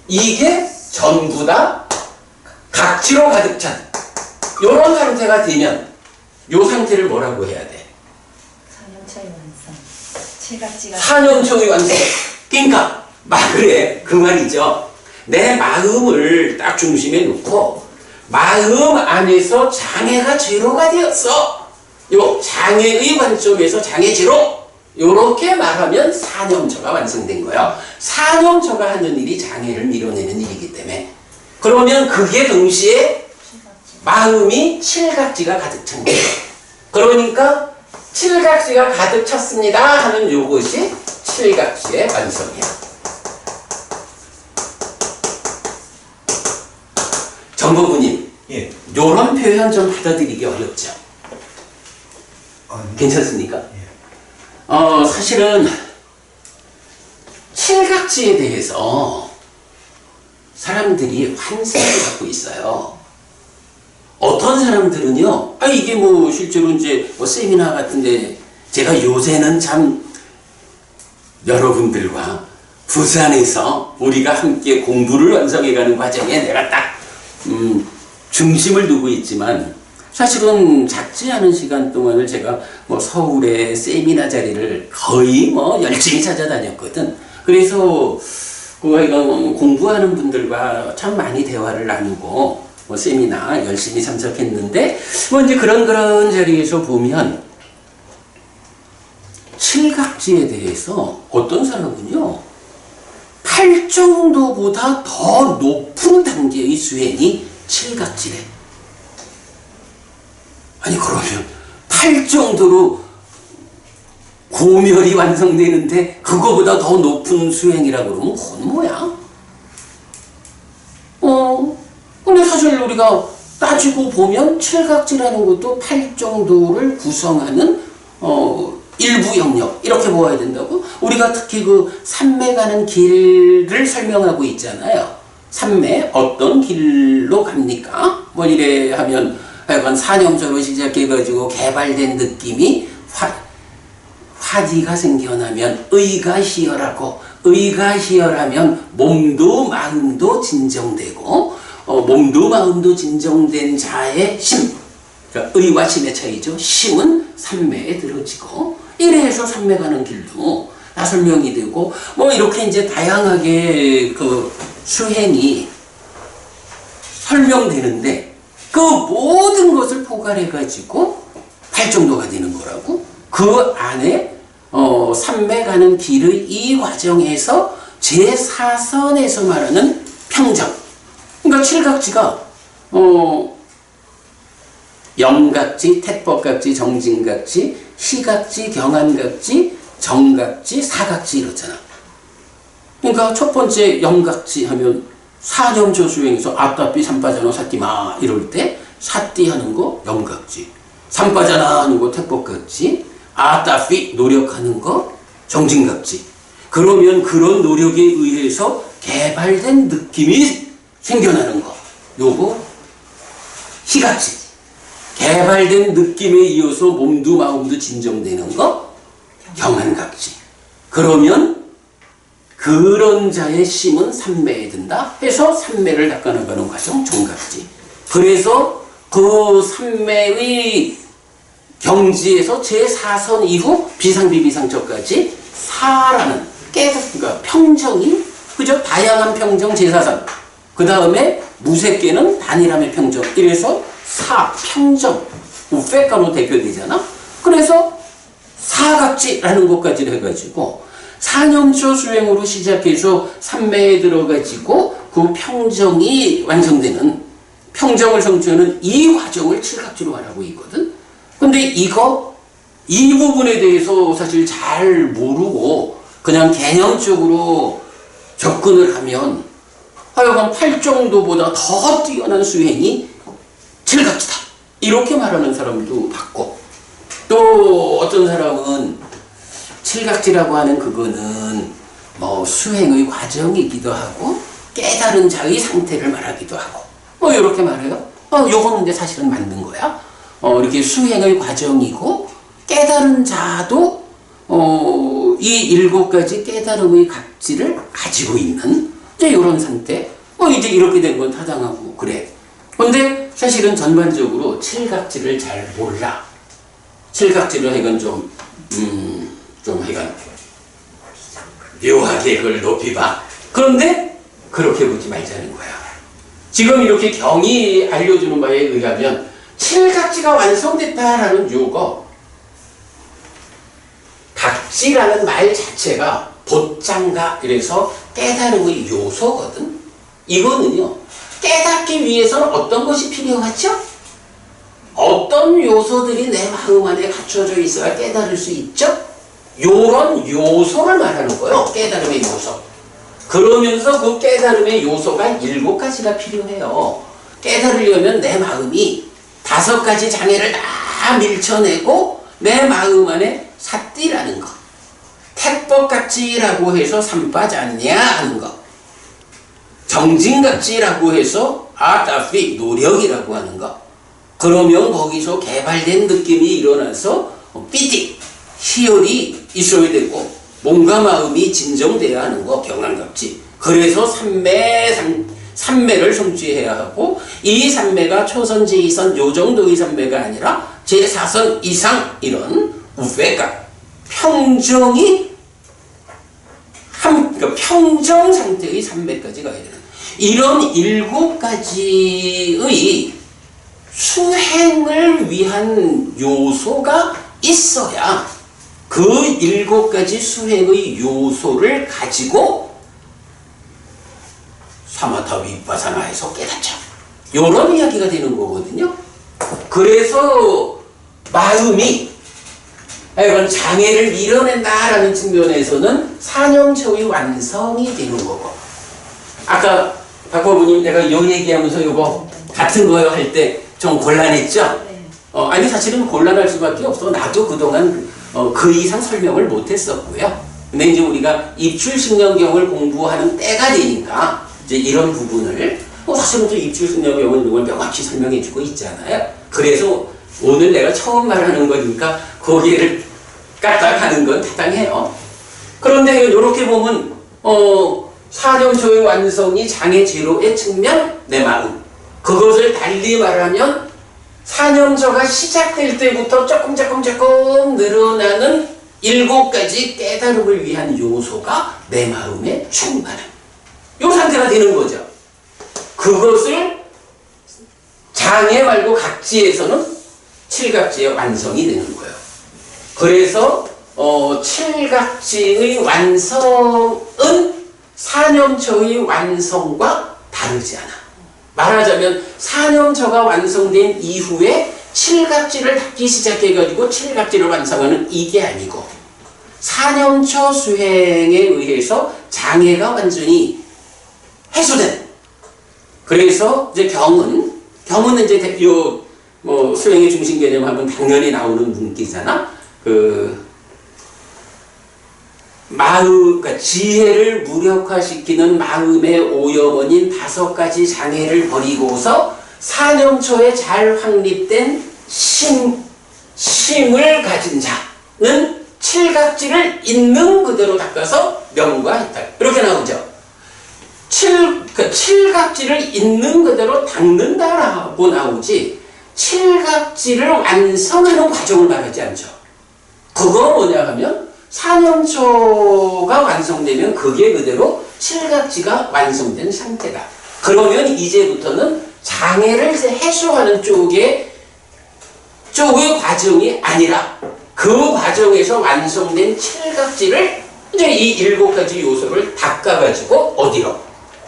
이게 전부 다 각지로 가득 찬 요런 상태가 되면 요 상태를 뭐라고 해야 돼? 사념처의 완성. 칠각지가. 사념처의 완성. 그러니까 그래, 그 말이죠. 내 마음을 딱 중심에 놓고 마음 안에서 장애가 제로가 되었어. 요 장애의 관점에서 장애 제로 요렇게 말하면 사념처가 완성된 거예요. 사념처가 하는 일이 장애를 밀어내는 일이기 때문에, 그러면 그게 동시에 마음이 칠각지가 가득 찬 거예요. 그러니까 칠각지가 가득 찼습니다 하는 요것이 칠각지의 완성이야. 정보부님, 예. 요런 표현 좀 받아들이기 어렵죠? 괜찮습니까? 예. 사실은 칠각지에 대해서 사람들이 환상을 갖고 있어요. 어떤 사람들은요, 이게 뭐 실제로 이제 뭐 세미나 같은데, 제가 요새는 참 여러분들과 부산에서 우리가 함께 공부를 완성해가는 과정에 내가 딱 중심을 두고 있지만, 사실은 작지 않은 시간 동안을 제가 뭐 서울의 세미나 자리를 거의 뭐 열심히 찾아다녔거든. 그래서 공부하는 분들과 참 많이 대화를 나누고 세미나 열심히 참석했는데 이제 그런 자리에서 보면 칠각지에 대해서 어떤 사람은요 8정도보다 더 높은 단계의 수행이 칠각지래. 아니 그러면 8정도로 고멸이 완성되는데 그거보다 더 높은 수행이라고 그러면 그건 뭐야? 근데 사실 우리가 따지고 보면 칠각지라는 것도 8정도를 구성하는 일부 영역 이렇게 보아야 된다고. 우리가 특히 그 삼매 가는 길을 설명하고 있잖아요. 삼매 어떤 길로 갑니까? 뭐 이래 하면 하여간 사념조로 시작해가지고 개발된 느낌이 화지가 생겨나면 의가 희열하고 의가 희열하면 몸도 마음도 진정되고 몸도 마음도 진정된 자의 심, 그러니까 의와 심의 차이죠. 심은 삼매에 들어지고 이래서 삼매 가는 길도 다 설명이 되고 뭐 이렇게 이제 다양하게 그 수행이 설명되는데 그 모든 것을 포괄해 가지고 8정도가 되는 거라고. 그 안에 삼매 가는 길의 이 과정에서 제4선에서 말하는 평정, 그러니까 칠각지가 염각지, 택법각지, 정진각지, 희각지, 경안각지, 정각지, 사각지 이렇잖아. 그러니까 첫 번째 염각지 하면 사념조 수행에서 아따삐 삼빠자나 사띠마 이럴 때 사띠 하는 거 염각지, 삼빠자나 하는 거 택법각지, 아따삐 노력하는 거 정진각지. 그러면 그런 노력에 의해서 개발된 느낌이 생겨나는 거 요거 희각지. 개발된 느낌에 이어서 몸도 마음도 진정되는 거 경안각지. 그러면 그런 자의 심은 삼매에 든다 해서 삼매를 닦아나가는 과정 정각지. 그래서 그 삼매의 경지에서 제4선 이후 비상비비상처까지 사라는 그러니까 평정이 그저 다양한 평정 제4선, 그 다음에 무색계는 단일함의 평정, 이래서 사평정 우페가로 대표되잖아. 그래서 사각지라는 것까지 해가지고 사념조 수행으로 시작해서 삼매에 들어가지고 그 평정이 완성되는, 평정을 성취하는 이 과정을 칠각지로 말하고 있거든. 근데 이 부분에 대해서 사실 잘 모르고 그냥 개념적으로 접근을 하면 하여간 8정도보다 더 뛰어난 수행이 칠각지다 이렇게 말하는 사람도 봤고, 또 어떤 사람은 칠각지라고 하는 그거는 뭐 수행의 과정이기도 하고 깨달은 자의 상태를 말하기도 하고 뭐 이렇게 말해요. 요거는 근데 사실은 맞는 거야. 이렇게 수행의 과정이고 깨달은 자도 이 7가지 깨달음의 각지를 가지고 있는 이제 이런 상태. 이제 이렇게 된 건 타당하고 그래. 근데 사실은 전반적으로 칠각지를 잘 몰라. 칠각지를 하여간 좀 하여간 묘하게 그걸 높이 봐. 그런데 그렇게 보지 말자는 거야. 지금 이렇게 경이 알려주는 바에 의하면 칠각지가 완성됐다라는 요거, 각지라는 말 자체가 bod장가 이래서 깨달음의 요소거든. 이거는요 깨닫기 위해서는 어떤 것이 필요하죠? 어떤 요소들이 내 마음 안에 갖춰져 있어야 깨달을 수 있죠? 요런 요소를 말하는 거예요. 깨달음의 요소. 그러면서 그 깨달음의 요소가 7가지가 필요해요. 깨달으려면 내 마음이 5가지 장애를 다 밀쳐내고 내 마음 안에 삿띠라는 거, 택법각지라고 해서 삼빠잖냐 하는 거, 정진각지라고 해서 아따피 노력이라고 하는 거, 그러면 거기서 개발된 느낌이 일어나서 삐띠 희열이 있어야 되고 몸과 마음이 진정돼야 하는 거 경안각지. 그래서 삼매를 성취해야 하고, 이 삼매가 초선 제2선 요 정도의 삼매가 아니라 제4선 이상 이런 우페가 평정이 그러니까 평정 상태의 삼매까지 가야 되는, 이런 7가지의 수행을 위한 요소가 있어야 그 7가지 수행의 요소를 가지고 사마타 비파사나에서 깨닫자. 이런 이야기가 되는 거거든요. 그래서 마음이 이런 장애를 이뤄낸다라는 측면에서는 사념처의 완성이 되는 거고, 아까 박법부님 내가 요 얘기하면서 요거 같은 거요 할 때 좀 곤란했죠? 네. 아니 사실은 곤란할 수밖에 없어. 나도 그동안 그 이상 설명을 못했었고요. 근데 이제 우리가 입출식념경을 공부하는 때가 되니까 이제 이런 부분을 사실은 또 입출식념경은 이걸 명확히 설명해주고 있잖아요. 그래서 오늘 내가 처음 말하는 거니까 거기를 까딱하는 건 타당해요. 그런데 이렇게 보면 사념초의 완성이 장애 제로의 측면 내 마음, 그것을 달리 말하면 사념초가 시작될 때부터 조금 늘어나는 7가지 깨달음을 위한 요소가 내 마음에 충만한 요 상태가 되는 거죠. 그것을 장애 말고 각지에서는 7각지의 완성이 되는 거예요. 그래서 7각지의 완성은 사념처의 완성과 다르지 않아. 말하자면 사념처가 완성된 이후에 7각지를 닦기 시작해가지고 7각지를 완성하는 이게 아니고, 사념처 수행에 의해서 장애가 완전히 해소된. 그래서 이제 경은 이제 수행의 중심 개념 하면 당연히 나오는 문기잖아. 그러니까 지혜를 무력화시키는 마음의 오염원인 5가지 장애를 버리고서 사념초에 잘 확립된 심을 가진 자는 7각지를 있는 그대로 닦아서 명과 해탈. 이렇게 나오죠. 7각지를 있는 그대로 닦는다라고 나오지 7각지를 완성하는 과정을 말하지 않죠. 그거 뭐냐 하면 사념초가 완성되면 그게 그대로 7각지가 완성된 상태다. 그러면 이제부터는 장애를 해소하는 쪽의 과정이 아니라 그 과정에서 완성된 7각지를 이제 이 7가지 요소를 닦아가지고 어디로?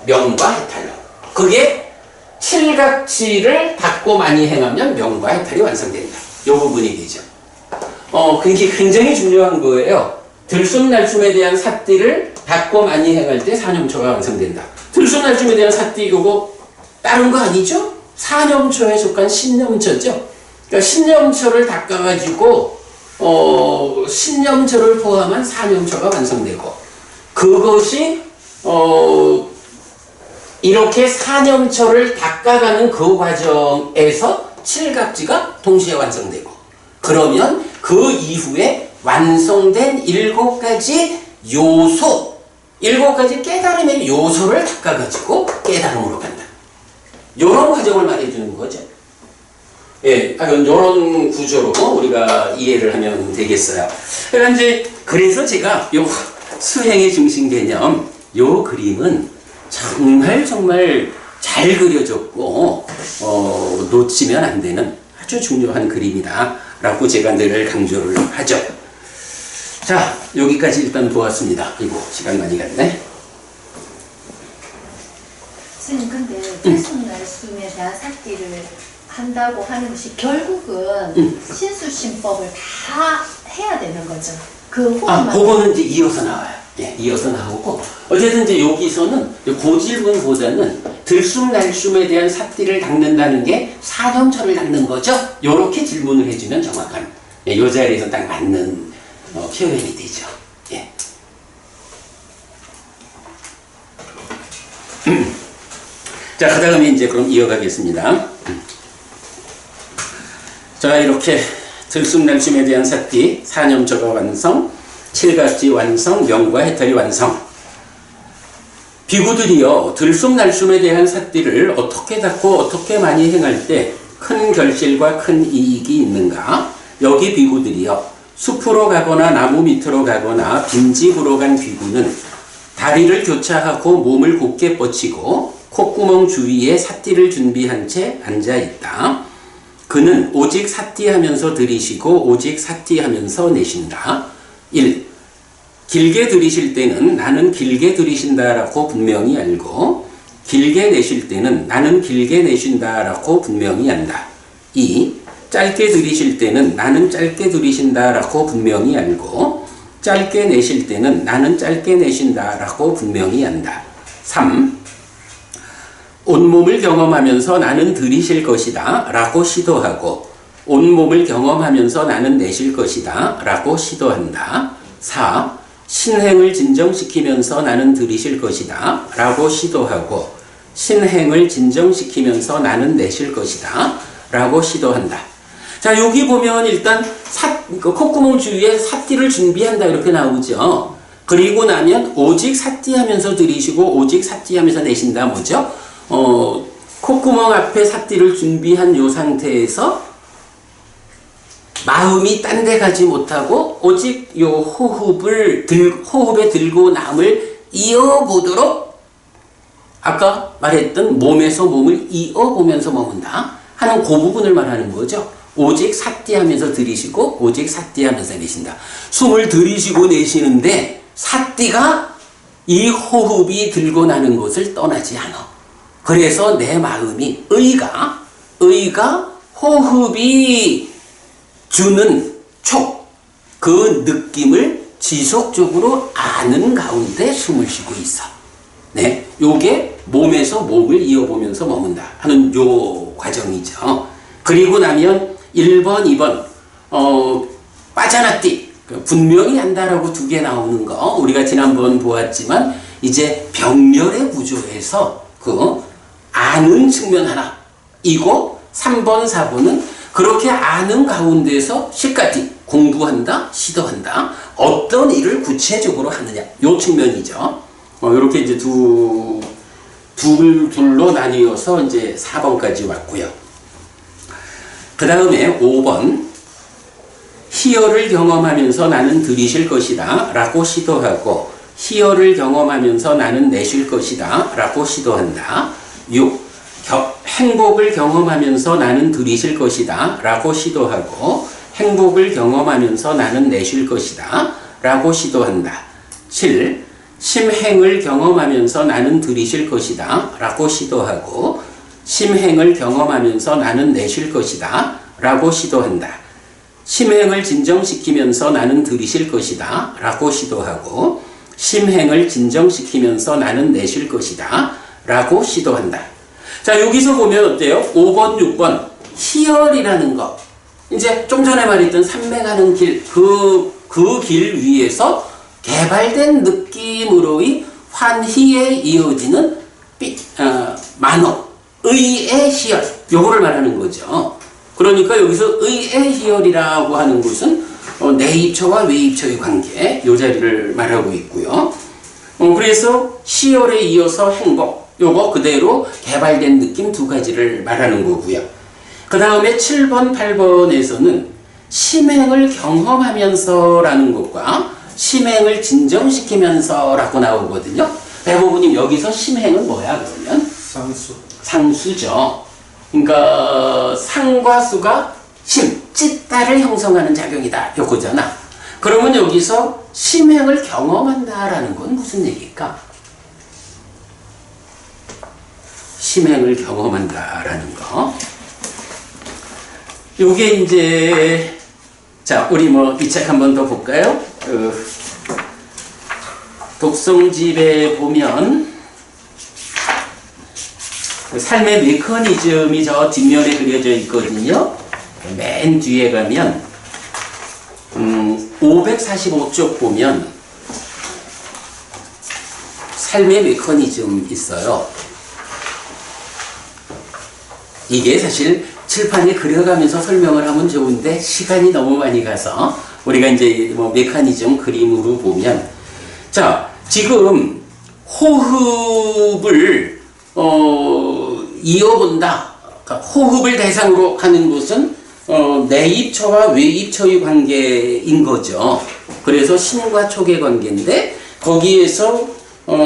명과 해탈로. 그게 7각지를 닦고 많이 행하면 명과 해탈이 완성된다. 이 부분이 되죠. 그게 굉장히 중요한 거예요. 들숨날숨에 대한 삿띠를 닦고 많이 행할 때 사념초가 완성된다. 들숨날숨에 대한 삿띠 이거 다른 거 아니죠? 사념초에 속한 신념초죠. 그러니까 신념초를 닦아가지고 신념초를 포함한 사념초가 완성되고, 그것이 이렇게 사념초를 닦아가는 그 과정에서 7각지가 동시에 완성되고, 그러면 그 이후에 완성된 7가지 요소, 7가지 깨달음의 요소를 닦아가지고 깨달음으로 간다. 요런 과정을 말해주는 거죠. 예, 요런 구조로 우리가 이해를 하면 되겠어요. 그래서 제가 요 수행의 중심 개념, 요 그림은 정말 잘 그려졌고, 놓치면 안 되는 아주 중요한 그림이다 라고 제가 늘 강조를 하죠. 자, 여기까지 일단 보았습니다. 이거 시간 많이 갔네. 선생님, 근데 들숨날숨에 대한 삿띠를 한다고 하는 것이 결국은 신수심법을 다 해야 되는 거죠. 그 호흡만. 그거는 이제 이어서 나와요. 예, 이어서 나오고, 어쨌든 이제 여기서는 고질문보다는 들숨날숨에 대한 삿띠를 닦는다는 게 사념처를 닦는 거죠? 요렇게 질문을 해주면 정확한, 예, 요 자리에서 딱 맞는 표현이 되죠. 예. 자, 그 다음에 이제 그럼 이어가겠습니다. 자, 이렇게 들숨날숨에 대한 삿띠, 사념처가 완성, 7각지 완성, 명과 해탈이 완성. 비구들이요, 들숨날숨에 대한 삿띠를 어떻게 닦고 어떻게 많이 행할 때 큰 결실과 큰 이익이 있는가? 여기 비구들이요, 숲으로 가거나 나무 밑으로 가거나 빈집으로 간 비구는 다리를 교차하고 몸을 곧게 뻗치고 콧구멍 주위에 삿띠를 준비한 채 앉아 있다. 그는 오직 삿띠하면서 들이쉬고 오직 삿띠하면서 내쉰다. 1. 길게 들이쉴 때는 나는 길게 들이쉰다라고 분명히 알고 길게 내쉴 때는 나는 길게 내쉰다라고 분명히 안다. 2. 짧게 들이쉴 때는 나는 짧게 들이쉰다라고 분명히 알고 짧게 내쉴 때는 나는 짧게 내쉰다라고 분명히 안다. 3. 온몸을 경험하면서 나는 들이쉴 것이다 라고 시도하고 온몸을 경험하면서 나는 내쉴 것이다 라고 시도한다. 4. 신행을 진정시키면서 나는 들이쉴 것이다 라고 시도하고 신행을 진정시키면서 나는 내쉴 것이다 라고 시도한다. 자, 여기 보면 일단 콧구멍 주위에 삿띠를 준비한다 이렇게 나오죠. 그리고 나면 오직 삿띠하면서 들이쉬고 오직 삿띠하면서 내쉰다. 뭐죠? 콧구멍 앞에 삿띠를 준비한 요 상태에서 마음이 딴 데 가지 못하고 오직 요 호흡에 들고 남을 이어보도록 아까 말했던 몸에서 몸을 이어보면서 머문다 하는 그 부분을 말하는 거죠. 오직 삿띠하면서 들이쉬고 오직 삿띠하면서 내쉰다. 숨을 들이쉬고 내쉬는데 삿띠가 이 호흡이 들고 나는 것을 떠나지 않아. 그래서 내 마음이 의가 호흡이 주는 그 느낌을 지속적으로 아는 가운데 숨을 쉬고 있어. 네, 요게 몸에서 몸을 이어보면서 머문다 하는 요 과정이죠. 그리고 나면 1번, 2번 빠져나띠 분명히 안다라고 두 개 나오는 거 우리가 지난번 보았지만 이제 병렬의 구조에서 그 아는 측면 하나 이고 3번, 4번은 그렇게 아는 가운데서 실가띠 공부한다, 시도한다 어떤 일을 구체적으로 하느냐 요 측면이죠. 이렇게 이제 둘로 나뉘어서 이제 4번까지 왔고요. 그 다음에 5번 희열을 경험하면서 나는 들이쉴 것이다 라고 시도하고 희열을 경험하면서 나는 내쉴 것이다 라고 시도한다. 6. 행복을 경험하면서 나는 들이쉴 것이다 라고 시도하고 행복을 경험하면서 나는 내쉴 것이다 라고 시도한다. 7. 심행을 경험하면서 나는 들이쉴 것이다 라고 시도하고 심행을 경험하면서 나는 내쉴 것이다 라고 시도한다. 심행을 진정시키면서 나는 들이쉴 것이다 라고 시도하고 심행을 진정시키면서 나는 내쉴 것이다 라고 시도한다. 자, 여기서 보면 어때요? 5번, 6번 희열이라는 것 이제 좀 전에 말했던 산매가는 길 그 길 위에서 개발된 느낌으로의 환희에 이어지는 만호 의의 희열 요거를 말하는 거죠. 그러니까 여기서 의의 희열이라고 하는 것은 내입처와 외입처의 관계 요 자리를 말하고 있고요. 그래서 희열에 이어서 행복 요거 그대로 개발된 느낌 두 가지를 말하는 거고요. 그 다음에 7번, 8번에서는 심행을 경험하면서 라는 것과 심행을 진정시키면서 라고 나오거든요. 대부분이 여기서 심행은 뭐야 그러면? 상수죠. 그러니까 상과 수가 찐따를 형성하는 작용이다 요거잖아. 그러면 여기서 심행을 경험한다라는 건 무슨 얘기일까? 심행을 경험한다라는 거. 요게 이제 자 우리 이 책 한 번 더 볼까요? 독성집에 보면 삶의 메커니즘이 저 뒷면에 그려져 있거든요. 맨 뒤에 가면 545쪽 보면 삶의 메커니즘 있어요. 이게 사실 칠판에 그려가면서 설명을 하면 좋은데 시간이 너무 많이 가서 우리가 이제 메커니즘 그림으로 보면 자 지금 호흡을 이어본다. 그러니까 호흡을 대상으로 하는 것은 내입처와 외입처의 관계인 거죠. 그래서 신과 촉의 관계인데 거기에서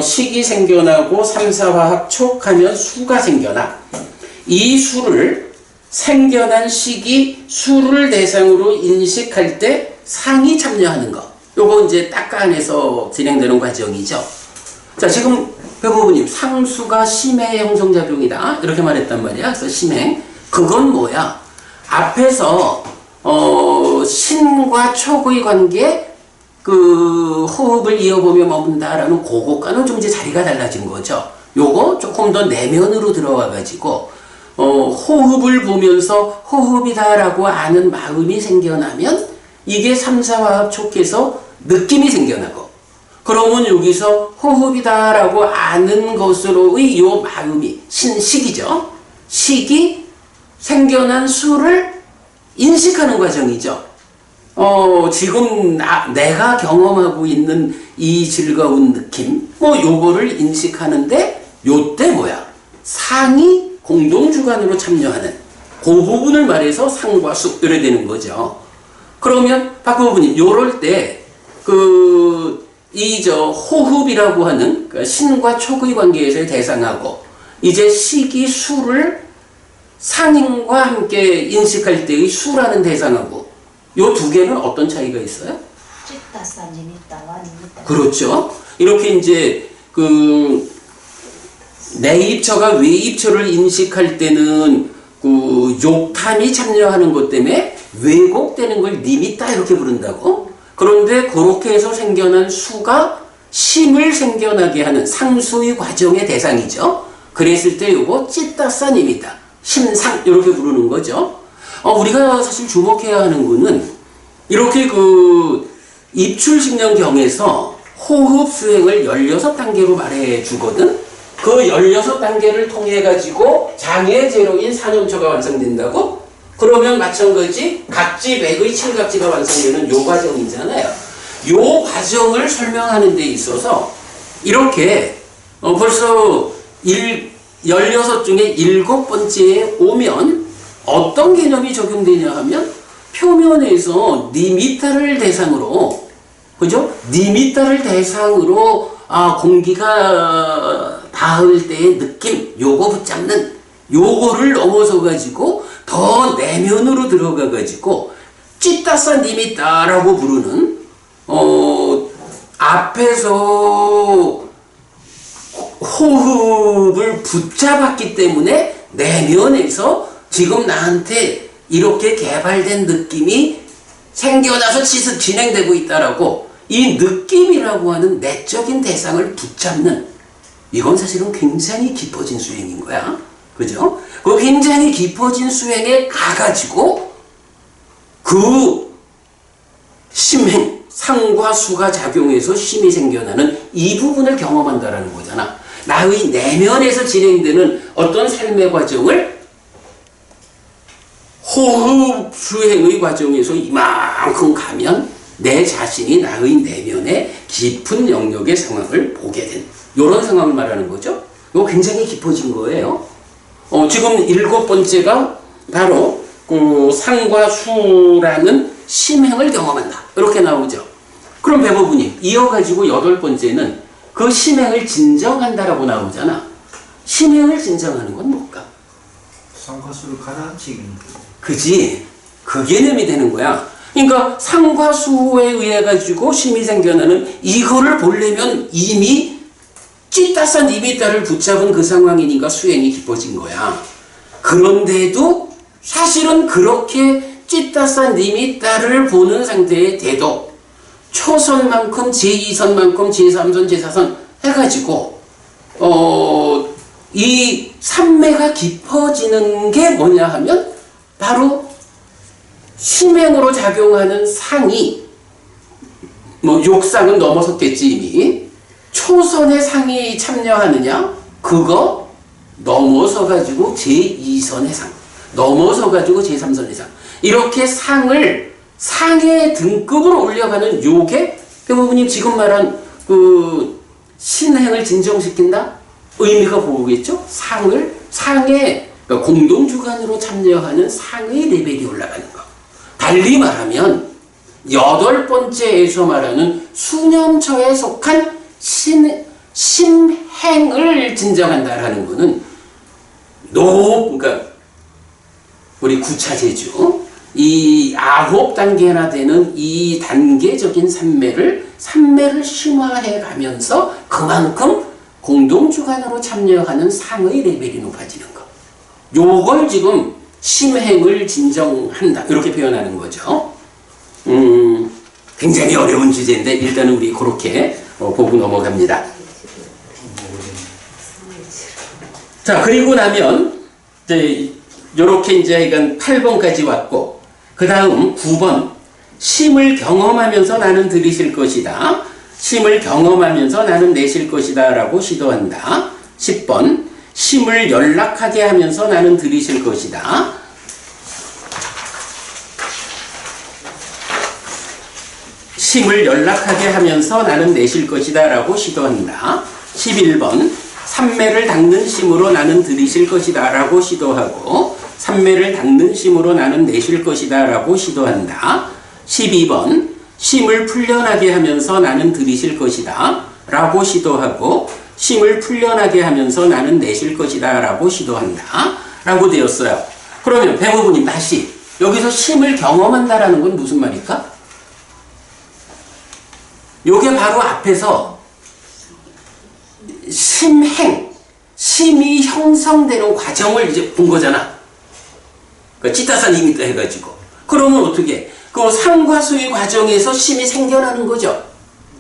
식이 생겨나고 3, 4화합 촉하면 수가 생겨나 이 수를 생겨난 식이 수를 대상으로 인식할 때 상이 참여하는 거. 요거 이제 딱간에서 진행되는 과정이죠. 자, 지금 배부부님 상수가 심해의 형성작용이다 이렇게 말했단 말이야. 그래서 심행 그건 뭐야? 앞에서 신과 촉의 관계 그 호흡을 이어보며 머문다라는 그것과는 좀 이제 자리가 달라진 거죠. 요거 조금 더 내면으로 들어와 가지고 호흡을 보면서 호흡이다라고 아는 마음이 생겨나면 이게 3, 4화합 촉해서 느낌이 생겨나고 그러면 여기서 호흡이다라고 아는 것으로의 요 마음이 식이죠. 식이 생겨난 수를 인식하는 과정이죠. 지금 내가 경험하고 있는 이 즐거운 느낌, 요거를 인식하는데, 요때 뭐야? 상이 공동주관으로 참여하는, 그 부분을 말해서 상과 수, 이래 되는 거죠. 그러면, 박 부부님, 요럴 때, 호흡이라고 하는, 그러니까 신과 촉의 관계에서의 대상하고, 이제 식이 수를 상인과 함께 인식할 때의 수라는 대상하고, 요 두 개는 어떤 차이가 있어요? 찌따산 니미따 와니미따. 그렇죠. 이렇게 이제 내입처가 외입처를 인식할 때는 욕탐이 참여하는 것 때문에 왜곡되는 걸 니미따 이렇게 부른다고. 그런데 그렇게 해서 생겨난 수가 심을 생겨나게 하는 상수의 과정의 대상이죠. 그랬을 때 요거 찌따산 니미따 심상 이렇게 부르는 거죠. 우리가 사실 주목해야 하는 거는 이렇게 입출식량경에서 호흡 수행을 16단계로 말해 주거든. 그 16단계를 통해 가지고 장애 제로인 산염초가 완성된다고? 그러면 마찬가지 각지백의 칠각지가 완성되는 요 과정이잖아요. 요 과정을 설명하는 데 있어서 이렇게 벌써 16 중에 7번째에 오면 어떤 개념이 적용되냐 하면 표면에서 니미타를 대상으로 그죠? 니미타를 대상으로 공기가 닿을 때의 느낌 요거 붙잡는 요거를 넘어서 가지고 더 내면으로 들어가 가지고 찌따산 니미타라고 부르는 앞에서 호흡을 붙잡았기 때문에 내면에서 지금 나한테 이렇게 개발된 느낌이 생겨나서 진행되고 있다라고 이 느낌이라고 하는 내적인 대상을 붙잡는 이건 사실은 굉장히 깊어진 수행인 거야. 그죠? 그 굉장히 깊어진 수행에 가가지고 그 심행, 상과 수가 작용해서 심이 생겨나는 이 부분을 경험한다라는 거잖아. 나의 내면에서 진행되는 어떤 삶의 과정을 호흡 수행의 과정에서 이만큼 가면 내 자신이 나의 내면의 깊은 영역의 상황을 보게 된 이런 상황을 말하는 거죠. 이거 굉장히 깊어진 거예요. 지금 7번째가 바로 그 상과 수라는 심행을 경험한다. 이렇게 나오죠. 그럼 배부부님 이어가지고 8번째는 그 심행을 진정한다라고 나오잖아. 심행을 진정하는 건 뭘까? 상과 수를 가라앉히기. 그지? 그 개념이 되는 거야. 그러니까 상과 수에 의해 가지고 심이 생겨나는 이거를 보려면 이미 찌따산 니미따를 붙잡은 그 상황이니까 수행이 깊어진 거야. 그런데도 사실은 그렇게 찌따산 니미따를 보는 상태에 돼도 초선만큼 제2선만큼 제3선 제4선 해가지고 이 삼매가 깊어지는 게 뭐냐 하면 바로 심행으로 작용하는 상이 욕상은 넘어섰겠지 이미 초선의 상이 참여하느냐 그거 넘어서 가지고 제2선의 상 넘어서 가지고 제3선의 상 이렇게 상의 등급으로 올려가는 요게 배부부님 지금 말한 그 신행을 진정시킨다 의미가 보겠죠. 상의 그러니까 공동주관으로 참여하는 상의 레벨이 올라가는 거. 달리 말하면 8번째에서 말하는 수념처에 속한 심행을 진정한다라는 거는 그러니까 우리 구차제주 이 9단계나 되는 이 단계적인 삼매를 심화해 가면서 그만큼 공동주관으로 참여하는 상의 레벨이 높아지는 거. 요걸 지금 심행을 진정한다 이렇게 표현하는 거죠. 굉장히 어려운 주제인데 일단은 우리 그렇게 보고 넘어갑니다. 자, 그리고 나면 이제 요렇게 이제 8번까지 왔고, 그 다음 9번 심을 경험하면서 나는 들이실 것이다. 심을 경험하면서 나는 내실 것이다 라고 시도한다. 10번 심을 연락하게 하면서 나는 들이실 것이다. 심을 연락하게 하면서 나는 내실 것이다 라고 시도한다. 11번 삼매를 닦는 심으로 나는 들이실 것이다 라고 시도하고, 삼매를 닦는 심으로 나는 내실 것이다 라고 시도한다. 12번 심을 풀려나게 하면서 나는 들이실 것이다 라고 시도하고, 심을 풀려나게 하면서 나는 내실 것이다 라고 시도한다 라고 되었어요. 그러면 배우부님 다시 여기서 심을 경험한다라는 건 무슨 말일까? 요게 바로 앞에서 심이 형성되는 과정을 이제 본 거잖아. 그 치타산 이미터 해가지고. 그러면 어떻게? 그 상과 수의 과정에서 심이 생겨나는 거죠.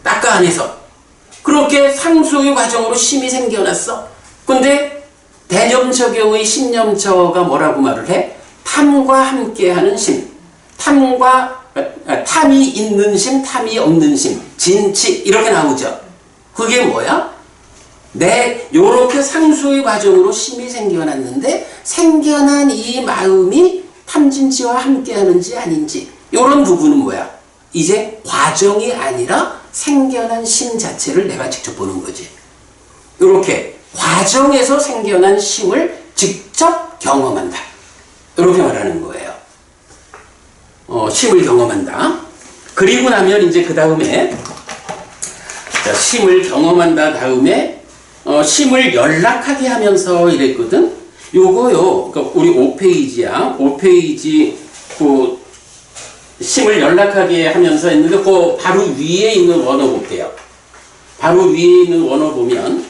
딱가 안에서. 그렇게 상수의 과정으로 심이 생겨났어. 근데 대념처경의 신념처가 뭐라고 말을 해? 탐과 함께하는 심. 탐이 있는 심, 탐이 없는 심, 진치 이렇게 나오죠. 그게 뭐야? 요렇게 상수의 과정으로 심이 생겨났는데 생겨난 이 마음이 탐진치와 함께하는지 아닌지 요런 부분은 뭐야? 이제 과정이 아니라 생겨난 심 자체를 내가 직접 보는 거지. 요렇게 과정에서 생겨난 심을 직접 경험한다. 이렇게 말하는 거예요. 심을 경험한다. 그리고 나면 이제 그 다음에 심을 경험한다 다음에 심을 연락하게 하면서 이랬거든. 요거요. 그러니까 우리 5페이지야. 5페이지 그 심을 연락하게 하면서 했는데 그 바로 위에 있는 원어 볼게요. 바로 위에 있는 원어 보면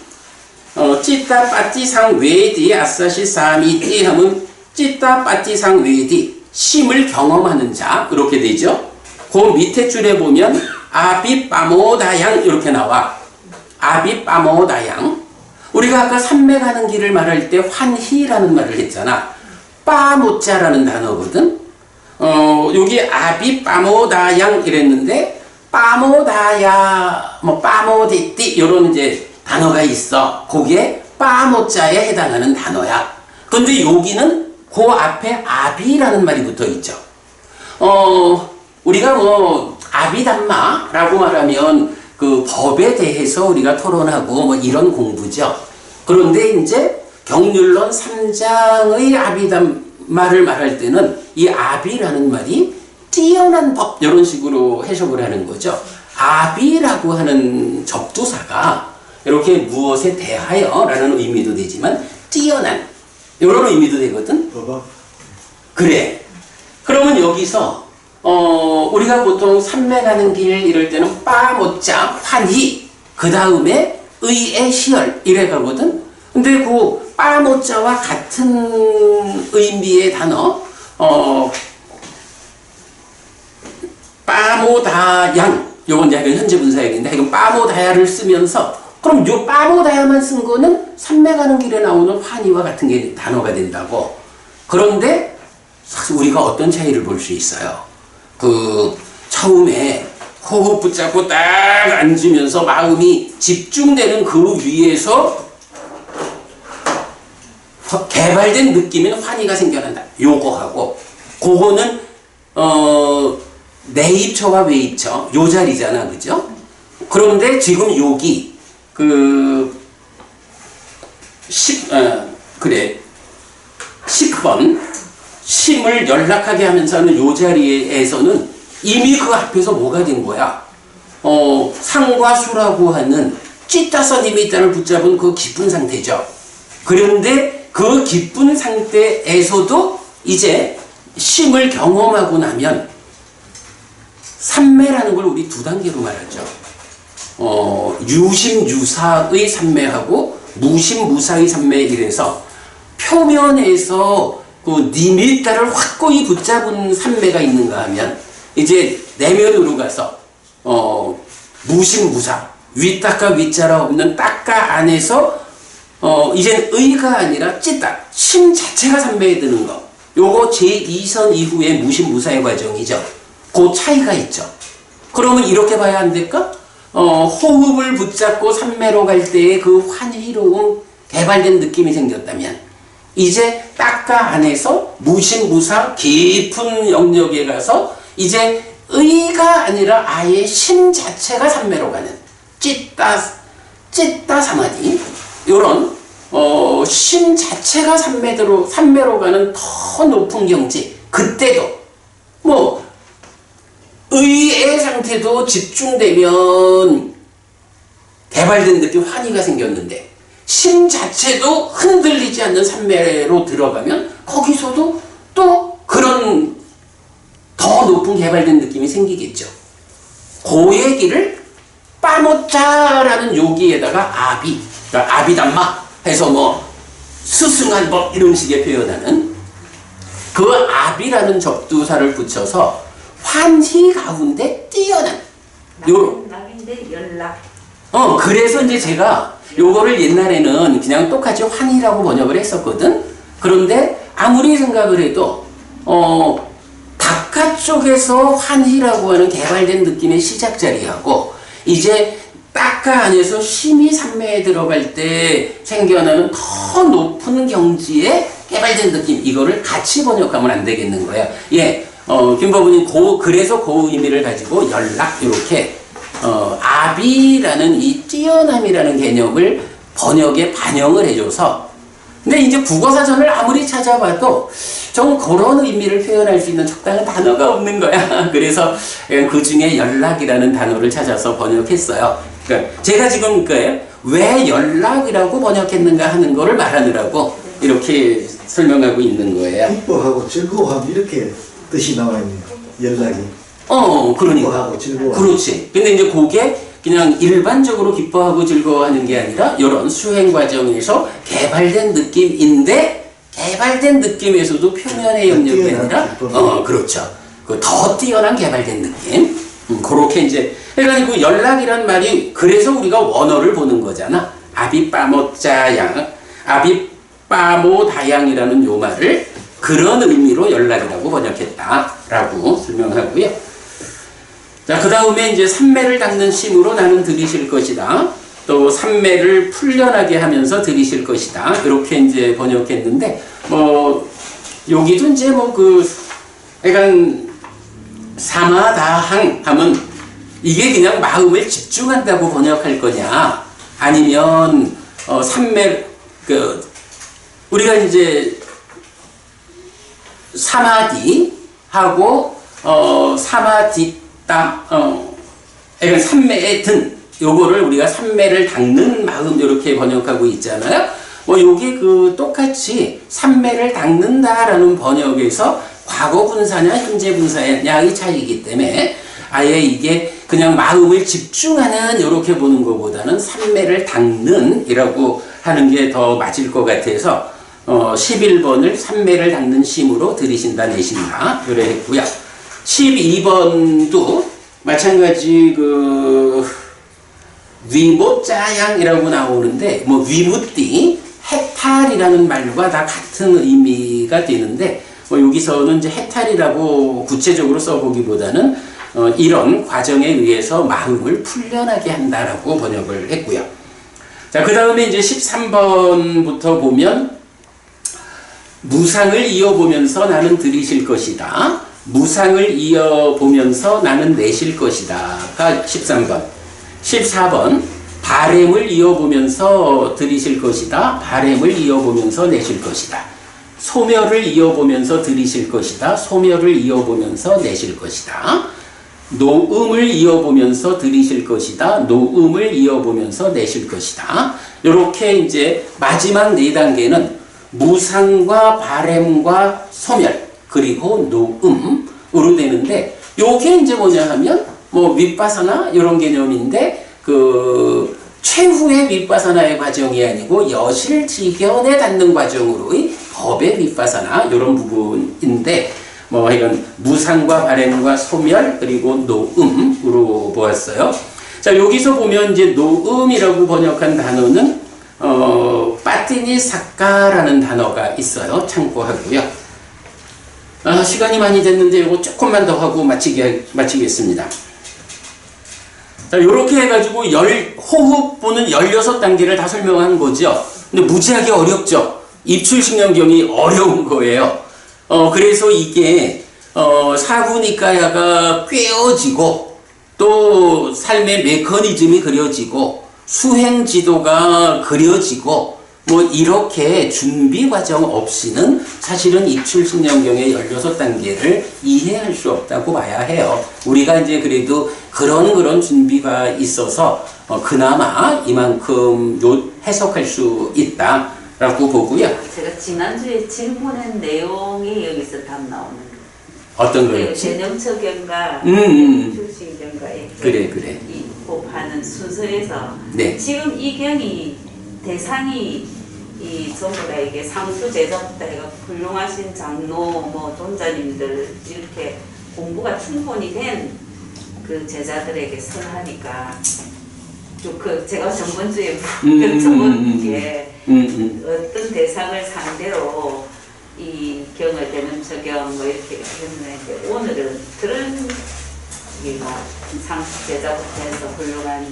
찌따 빠띠상 외디 아싸시 사미띠 하면 찌따 빠띠상 외디 심을 경험하는 자 이렇게 되죠. 그 밑에 줄에 보면 아비빠모다양 이렇게 나와. 아비빠모다양. 우리가 아까 삼매 가는 길을 말할 때 환희라는 말을 했잖아. 빠모자라는 단어거든. 여기 아비빠모다양 이랬는데 빠모다야 빠모디띠 이런 이제 단어가 있어. 그게 빠모자에 해당하는 단어야. 근데 여기는 그 앞에 아비라는 말이 붙어 있죠. 우리가 아비담마라고 말하면 그 법에 대해서 우리가 토론하고 이런 공부죠. 그런데 이제 경률론 3장의 아비담마를 말할 때는 이 아비라는 말이 뛰어난 법 이런 식으로 해석을 하는 거죠. 아비라고 하는 접두사가 이렇게 무엇에 대하여 라는 의미도 되지만 뛰어난 이런 의미도 되거든. 그래. 그러면 여기서 우리가 보통 삼매 가는 길 이럴 때는 빠모자 환희 그 다음에 의의 시열 이래 가거든. 근데 그 빠모자와 같은 의미의 단어 빠모다양 요건 이제 현재 분사역인데 이건 빠모다야를 쓰면서 그럼 요 빠모다야만 쓴 거는 삼매 가는 길에 나오는 환희와 같은 게 단어가 된다고. 그런데 사실 우리가 어떤 차이를 볼 수 있어요. 처음에 호흡 붙잡고 딱 앉으면서 마음이 집중되는 그 위에서 개발된 느낌인 환희가 생겨난다. 요거하고 그거는 내입처와 외입처 요 자리잖아. 그죠? 그런데 지금 여기 10번 심을 연락하게 하면서는 요 자리에서는 이미 그 앞에서 뭐가 된 거야? 상과 수라고 하는 찢다서 니미따를 붙잡은 그 기쁜 상태죠. 그런데 그 기쁜 상태에서도 이제 심을 경험하고 나면 삼매라는 걸 우리 두 단계로 말하죠. 유심유사의 삼매하고 무심무사의 삼매 이래서 표면에서 그 니밀다를 확고히 붙잡은 삼매가 있는가 하면 이제 내면으로 가서 무심무사 윗닦아 윗자라 없는 닦아 안에서 이젠 의가 아니라 찢다 심 자체가 삼매에 드는 거 요거 제2선 이후의 무심무사의 과정이죠. 그 차이가 있죠. 그러면 이렇게 봐야 안 될까? 호흡을 붙잡고 삼매로 갈 때의 그 환희로운 개발된 느낌이 생겼다면 이제 닦아 안에서 무심무사 깊은 영역에 가서 이제 의가 아니라 아예 심 자체가 삼매로 가는 찢다 사마디 요런 심 자체가 삼매로 가는 더 높은 경지 그때도 뭐 의의 상태도 집중되면 개발된 느낌 환희가 생겼는데 심 자체도 흔들리지 않는 삼매로 들어가면 거기서도 또 그런 더 높은 개발된 느낌이 생기겠죠. 그 얘기를 빠모짜라는 요기에다가 아비, 그러니까 아비담마 해서 뭐 스승한 법 이런 식의 표현하는 그 아비라는 접두사를 붙여서 환희 가운데 뛰어난 요런 낙인데 연락. 그래서 이제 제가 요거를 옛날에는 그냥 똑같이 환희라고 번역을 했었거든. 그런데 아무리 생각을 해도 바깥쪽에서 환희라고 하는 개발된 느낌의 시작 자리하고 이제 닦아 안에서 심히 삼매에 들어갈 때 생겨나는 더 높은 경지에 개발된 느낌 이거를 같이 번역하면 안 되겠는 거야. 예, 김법은님 그래서 그 의미를 가지고 연락 이렇게 아비라는 이 뛰어남이라는 개념을 번역에 반영을 해줘서 근데 이제 국어사전을 아무리 찾아봐도 좀 그런 의미를 표현할 수 있는 적당한 단어가 없는 거야. 그래서 그 중에 연락이라는 단어를 찾아서 번역했어요. 그러니까 제가 지금 왜 연락이라고 번역했는가 하는 거를 말하느라고 이렇게 설명하고 있는 거예요. 기뻐하고 즐거워하고 이렇게 뜻이 나와 있네요. 연락이. 그러니까. 기뻐하고 즐거워하고. 그렇지. 근데 이제 그게 그냥 일반적으로 기뻐하고 즐거워하는 게 아니라 이런 수행 과정에서 개발된 느낌인데 개발된 느낌에서도 표면의 영역이 아니라 그렇죠. 그 더 뛰어난 개발된 느낌. 그렇게 이제 그러니까 그 연락이란 말이 그래서 우리가 원어를 보는 거잖아. 아비빠모짜양, 아비빠모다양이라는 요 말을 그런 의미로 연락이라고 번역했다라고 설명하고요. 자, 그 다음에 이제 삼매를 닦는 심으로 나는 들이실 것이다. 또 삼매를 풀려나게 하면서 들이실 것이다. 이렇게 이제 번역했는데, 여기도 이제 약간 사마다항 하면 이게 그냥 마음을 집중한다고 번역할 거냐, 아니면 삼매, 우리가 이제 사마디하고 사마디따 그러니까 삼매에 든 요거를 우리가 삼매를 닦는 마음 이렇게 번역하고 있잖아요. 요게 똑같이 삼매를 닦는다라는 번역에서 과거 분사냐 현재 분사냐의 차이이기 때문에 아예 이게 그냥 마음을 집중하는 이렇게 보는 것보다는 삼매를 닦는 이라고 하는 게 더 맞을 것 같아서 11번을 삼매를 닦는 심으로 들이신다 내신다 그래 했고요. 12번도 마찬가지 위모짜양이라고 나오는데 위무띠 해탈이라는 말과 다 같은 의미가 되는데 여기서는 이제 해탈이라고 구체적으로 써보기보다는 이런 과정에 의해서 마음을 풀려나게 한다라고 번역을 했고요. 자, 그 다음에 이제 13번부터 보면 무상을 이어보면서 나는 들이실 것이다. 무상을 이어보면서 나는 내실 것이다가 13번. 14번 바램을 이어보면서 들이실 것이다. 바램을 이어보면서 내실 것이다. 소멸을 이어보면서 들이실 것이다. 소멸을 이어보면서 내실 것이다. 노음을 이어보면서 들이실 것이다. 노음을 이어보면서 내실 것이다. 이렇게 이제 마지막 네 단계는 무상과 바램과 소멸 그리고 노음으로 되는데 요게 이제 뭐냐 하면 뭐 윗바사나 이런 개념인데 그 최후의 윗바사나의 과정이 아니고 여실지견에 닿는 과정으로의 법의 윗바사나 이런 부분인데 뭐 이건 무상과 바램과 소멸 그리고 노음으로 보았어요. 자 여기서 보면 이제 노음이라고 번역한 단어는 빠티니 사카라는 단어가 있어요. 참고하고요. 시간이 많이 됐는데 이거 조금만 더 하고 마치겠습니다. 자, 요렇게 해가지고 호흡부는 16단계를 다 설명한 거죠. 근데 무지하게 어렵죠. 입출신경경이 어려운 거예요. 그래서 이게, 사구니까야가 꿰어지고, 또 삶의 메커니즘이 그려지고, 수행지도가 그려지고, 뭐 이렇게 준비 과정 없이는 사실은 입출신경경의 16단계를 이해할 수 없다고 봐야 해요. 우리가 이제 그래도 그런 준비가 있어서 그나마 이만큼 해석할 수 있다라고 보고요. 제가 지난주에 질문한 내용이 여기서 답 나오는 거예요. 어떤 거였지? 개념적연과 출신경과의 그래. 이 법하는 순서에서 네. 지금 이 경이 대상이 이 전부 다 이게 상수 제자부터 해가 훌륭하신 장로 뭐 존자님들 이렇게 공부가 충분히 된 그 제자들에게 설하니까 그 제가 저번주에 여쭤본 게 어떤 대상을 상대로 이 경을 대면처경 뭐 이렇게 했는데 오늘은 그런 뭐 상수 제자부터 해서 훌륭한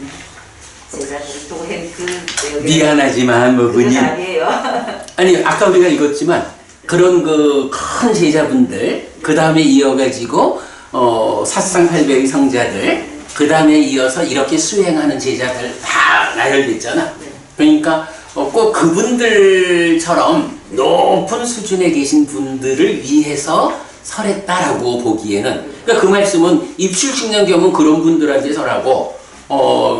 제자들 두고 그 미안하지만 뭐 그건 아니에요. 아니 아까 우리가 읽었지만 그런 그 큰 제자분들 그 다음에 이어가지고 사상 800의 성자들 그 다음에 이어서 이렇게 수행하는 제자들 다 나열됐잖아. 그러니까 꼭 그분들처럼 높은 수준에 계신 분들을 위해서 설했다라고 보기에는 그러니까 그 말씀은 입출신경경은 그런 분들한테 설하고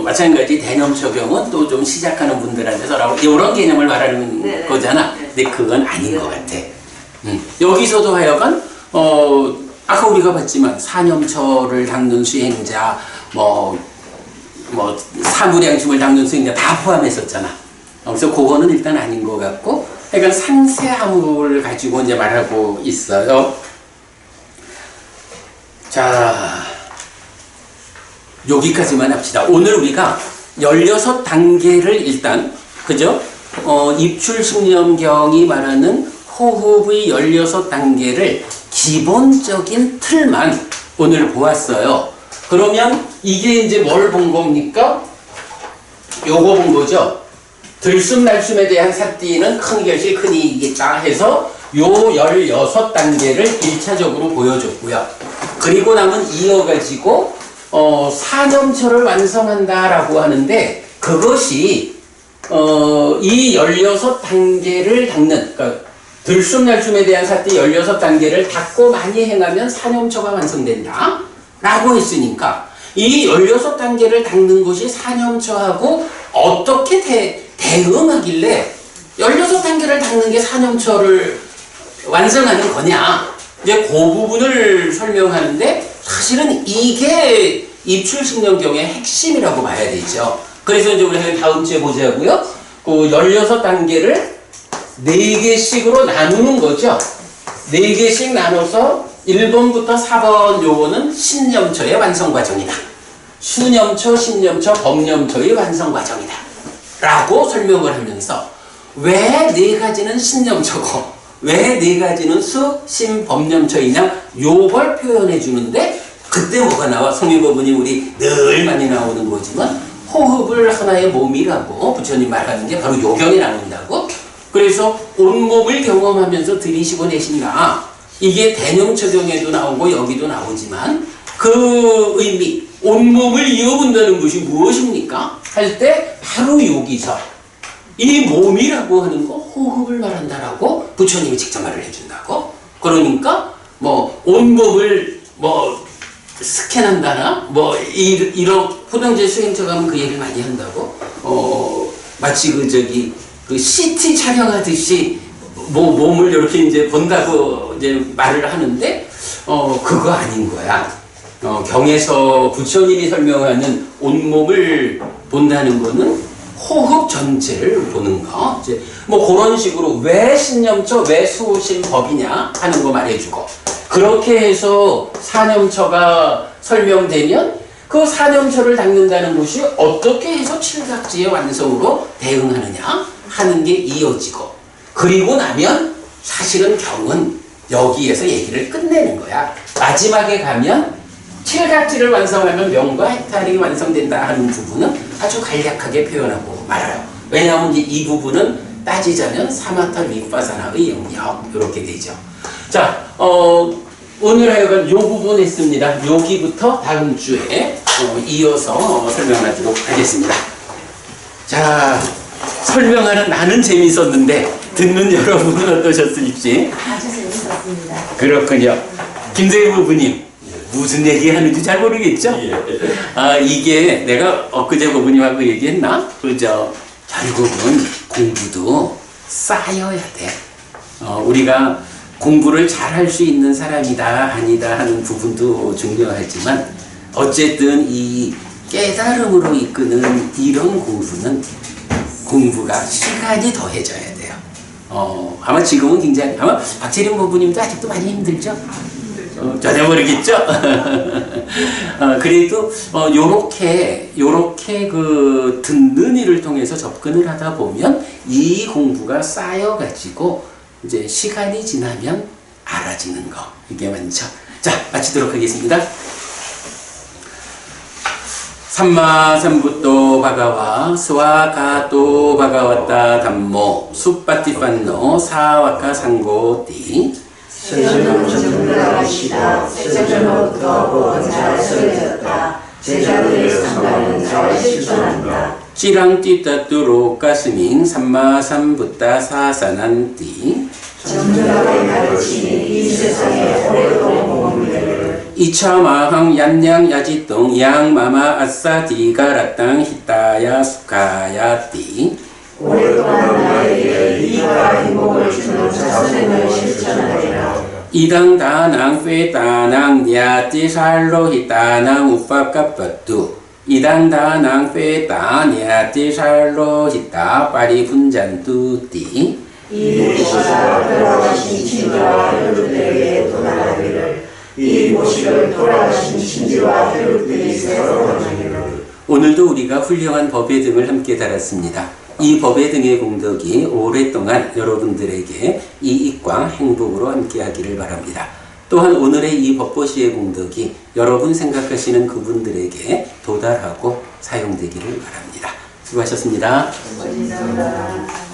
마찬가지 대념처경은 또 좀 시작하는 분들한테 설하고 이런 개념을 말하는 거잖아. 근데 그건 아닌 것 같아. 여기서도 하여간 아까 우리가 봤지만 사념처를 닦는 수행자 뭐 사무량심을 닦는 수행자 다 포함했었잖아. 그래서 그거는 일단 아닌 것 같고 그러니까 상세함을 가지고 이제 말하고 있어요. 자 여기까지만 합시다. 오늘 우리가 16단계를 일단 그죠? 입출신념경이 말하는 호흡의 16단계를 기본적인 틀만 오늘 보았어요. 그러면 이게 이제 뭘 본 겁니까? 요거 본 거죠. 들숨 날숨에 대한 삿띠는 큰 결실 큰 이익이다 해서 요 16단계를 1차적으로 보여줬고요. 그리고 나면 이어가지고 사념처를 완성한다라고 하는데 그것이 이 16단계를 닦는 그러니까 들숨 날숨에 대한 삿띠 16단계를 닦고 많이 행하면 사념처가 완성된다 라고 했으니까 이 16단계를 닦는 것이 사념처하고 어떻게 대응하길래 16단계를 닦는 게 사념처를 완성하는 거냐 이제 그 부분을 설명하는데 사실은 이게 입출신념경의 핵심이라고 봐야 되죠. 그래서 이제 우리가 다음 주에 보자고요. 그 16단계를 4개씩으로 나누는 거죠. 4개씩 나눠서 1번부터 4번 요거는 신념처의 완성 과정이다. 수념처, 신념처, 법념처의 완성 과정이다. 라고 설명을 하면서 왜 4가지는 신념처고 왜 4가지는 수, 신, 법념처이냐 요걸 표현해 주는데 그때 뭐가 나와? 성유법은이 우리 늘 많이 나오는 거지만 호흡을 하나의 몸이라고 부처님 말하는 게 바로 요경이 나온다고 그래서 온몸을 경험하면서 들이쉬고 내쉰다. 이게 대념처경에도 나오고 여기도 나오지만 그 의미 온몸을 이어본다는 것이 무엇입니까? 할 때 바로 여기서 이 몸이라고 하는 거 호흡을 말한다라고 부처님이 직접 말을 해준다고. 그러니까 뭐 온몸을 뭐 스캔한다나 뭐 이런 포병제 수행처 가면 그 얘기를 많이 한다고. 마치 그 CT 촬영하듯이 뭐 몸을 이렇게 이제 본다고 이제 말을 하는데 그거 아닌 거야. 경에서 부처님이 설명하는 온몸을 본다는 거는 호흡 전체를 보는 거. 이제 뭐 그런 식으로 왜 신념처, 왜 수호신법이냐 하는 거 말해주고, 그렇게 해서 사념처가 설명되면 그 사념처를 닦는다는 것이 어떻게 해서 칠각지의 완성으로 대응하느냐 하는 게 이어지고, 그리고 나면 사실은 경은 여기에서 얘기를 끝내는 거야. 마지막에 가면 칠각지를 완성하면 명과 해탈이 완성된다 하는 부분은 아주 간략하게 표현하고 말아요. 왜냐하면 이 부분은 따지자면 사마타 윗바사나의 영역 이렇게 되죠. 자, 오늘 하여간 요 부분 했습니다. 여기부터 다음 주에 이어서 설명하도록 하겠습니다. 자, 설명하는 나는 재밌었는데 듣는 여러분은 어떠셨을지. 아주 재밌었습니다. 그렇군요. 김세희 부부님, 무슨 얘기 하는지 잘 모르겠죠? 아, 이게 내가 엊그제 부부님하고 얘기했나? 그죠? 결국은 공부도 쌓여야 돼. 우리가 공부를 잘할 수 있는 사람이다 아니다 하는 부분도 중요하지만, 어쨌든 이 깨달음으로 이끄는 이런 공부가 시간이 더해져야 돼요. 아마 지금은 굉장히, 아마 박재림 부부님도 아직도 많이 힘들죠? 전혀 모르겠죠? 그래도 요렇게 그 듣는 일을 통해서 접근을 하다 보면 이 공부가 쌓여가지고 이제 시간이 지나면 알아지는 거, 이게 먼저. 자, 마치도록 하겠습니다. 삼마삼부토 바가와 스와가토 바가와타 담모 수빠티판노 사와카 상고띠 세존은 정답하시다. 세존으로부터 보은잘 쓰여졌다. 제자들의 상가는 잘 실천한다. 찌랑띠따뚜로 가스밍 삼마삼부따 사사난띠 정답의 가르침이 이 세상에 오래도록 머물기를. 이차마항 얀냥 야지똥 양마마 아싸디가라땅 히타야 수카야띠 오랫동안 나에게 이익과 행복을 주는 자선행을 실천하리라. 이당다낭 페다낭 야띠살로 히타낭 우파까빠뚜 이당다낭 페다 야띠살로 히타 파리분잔뚜띠 이 모시가 돌아가신 친지와 혈육들에게 도달하기를. 이 모시를 돌아가신 친지와 혈육들이 새로 원하기를. 오늘도 우리가 훌륭한 법의 등을 함께 달았습니다. 이 법의 등의 공덕이 오랫동안 여러분들에게 이익과 행복으로 함께하기를 바랍니다. 또한 오늘의 이 법보시의 공덕이 여러분 생각하시는 그분들에게 도달하고 사용되기를 바랍니다. 수고하셨습니다. 감사합니다.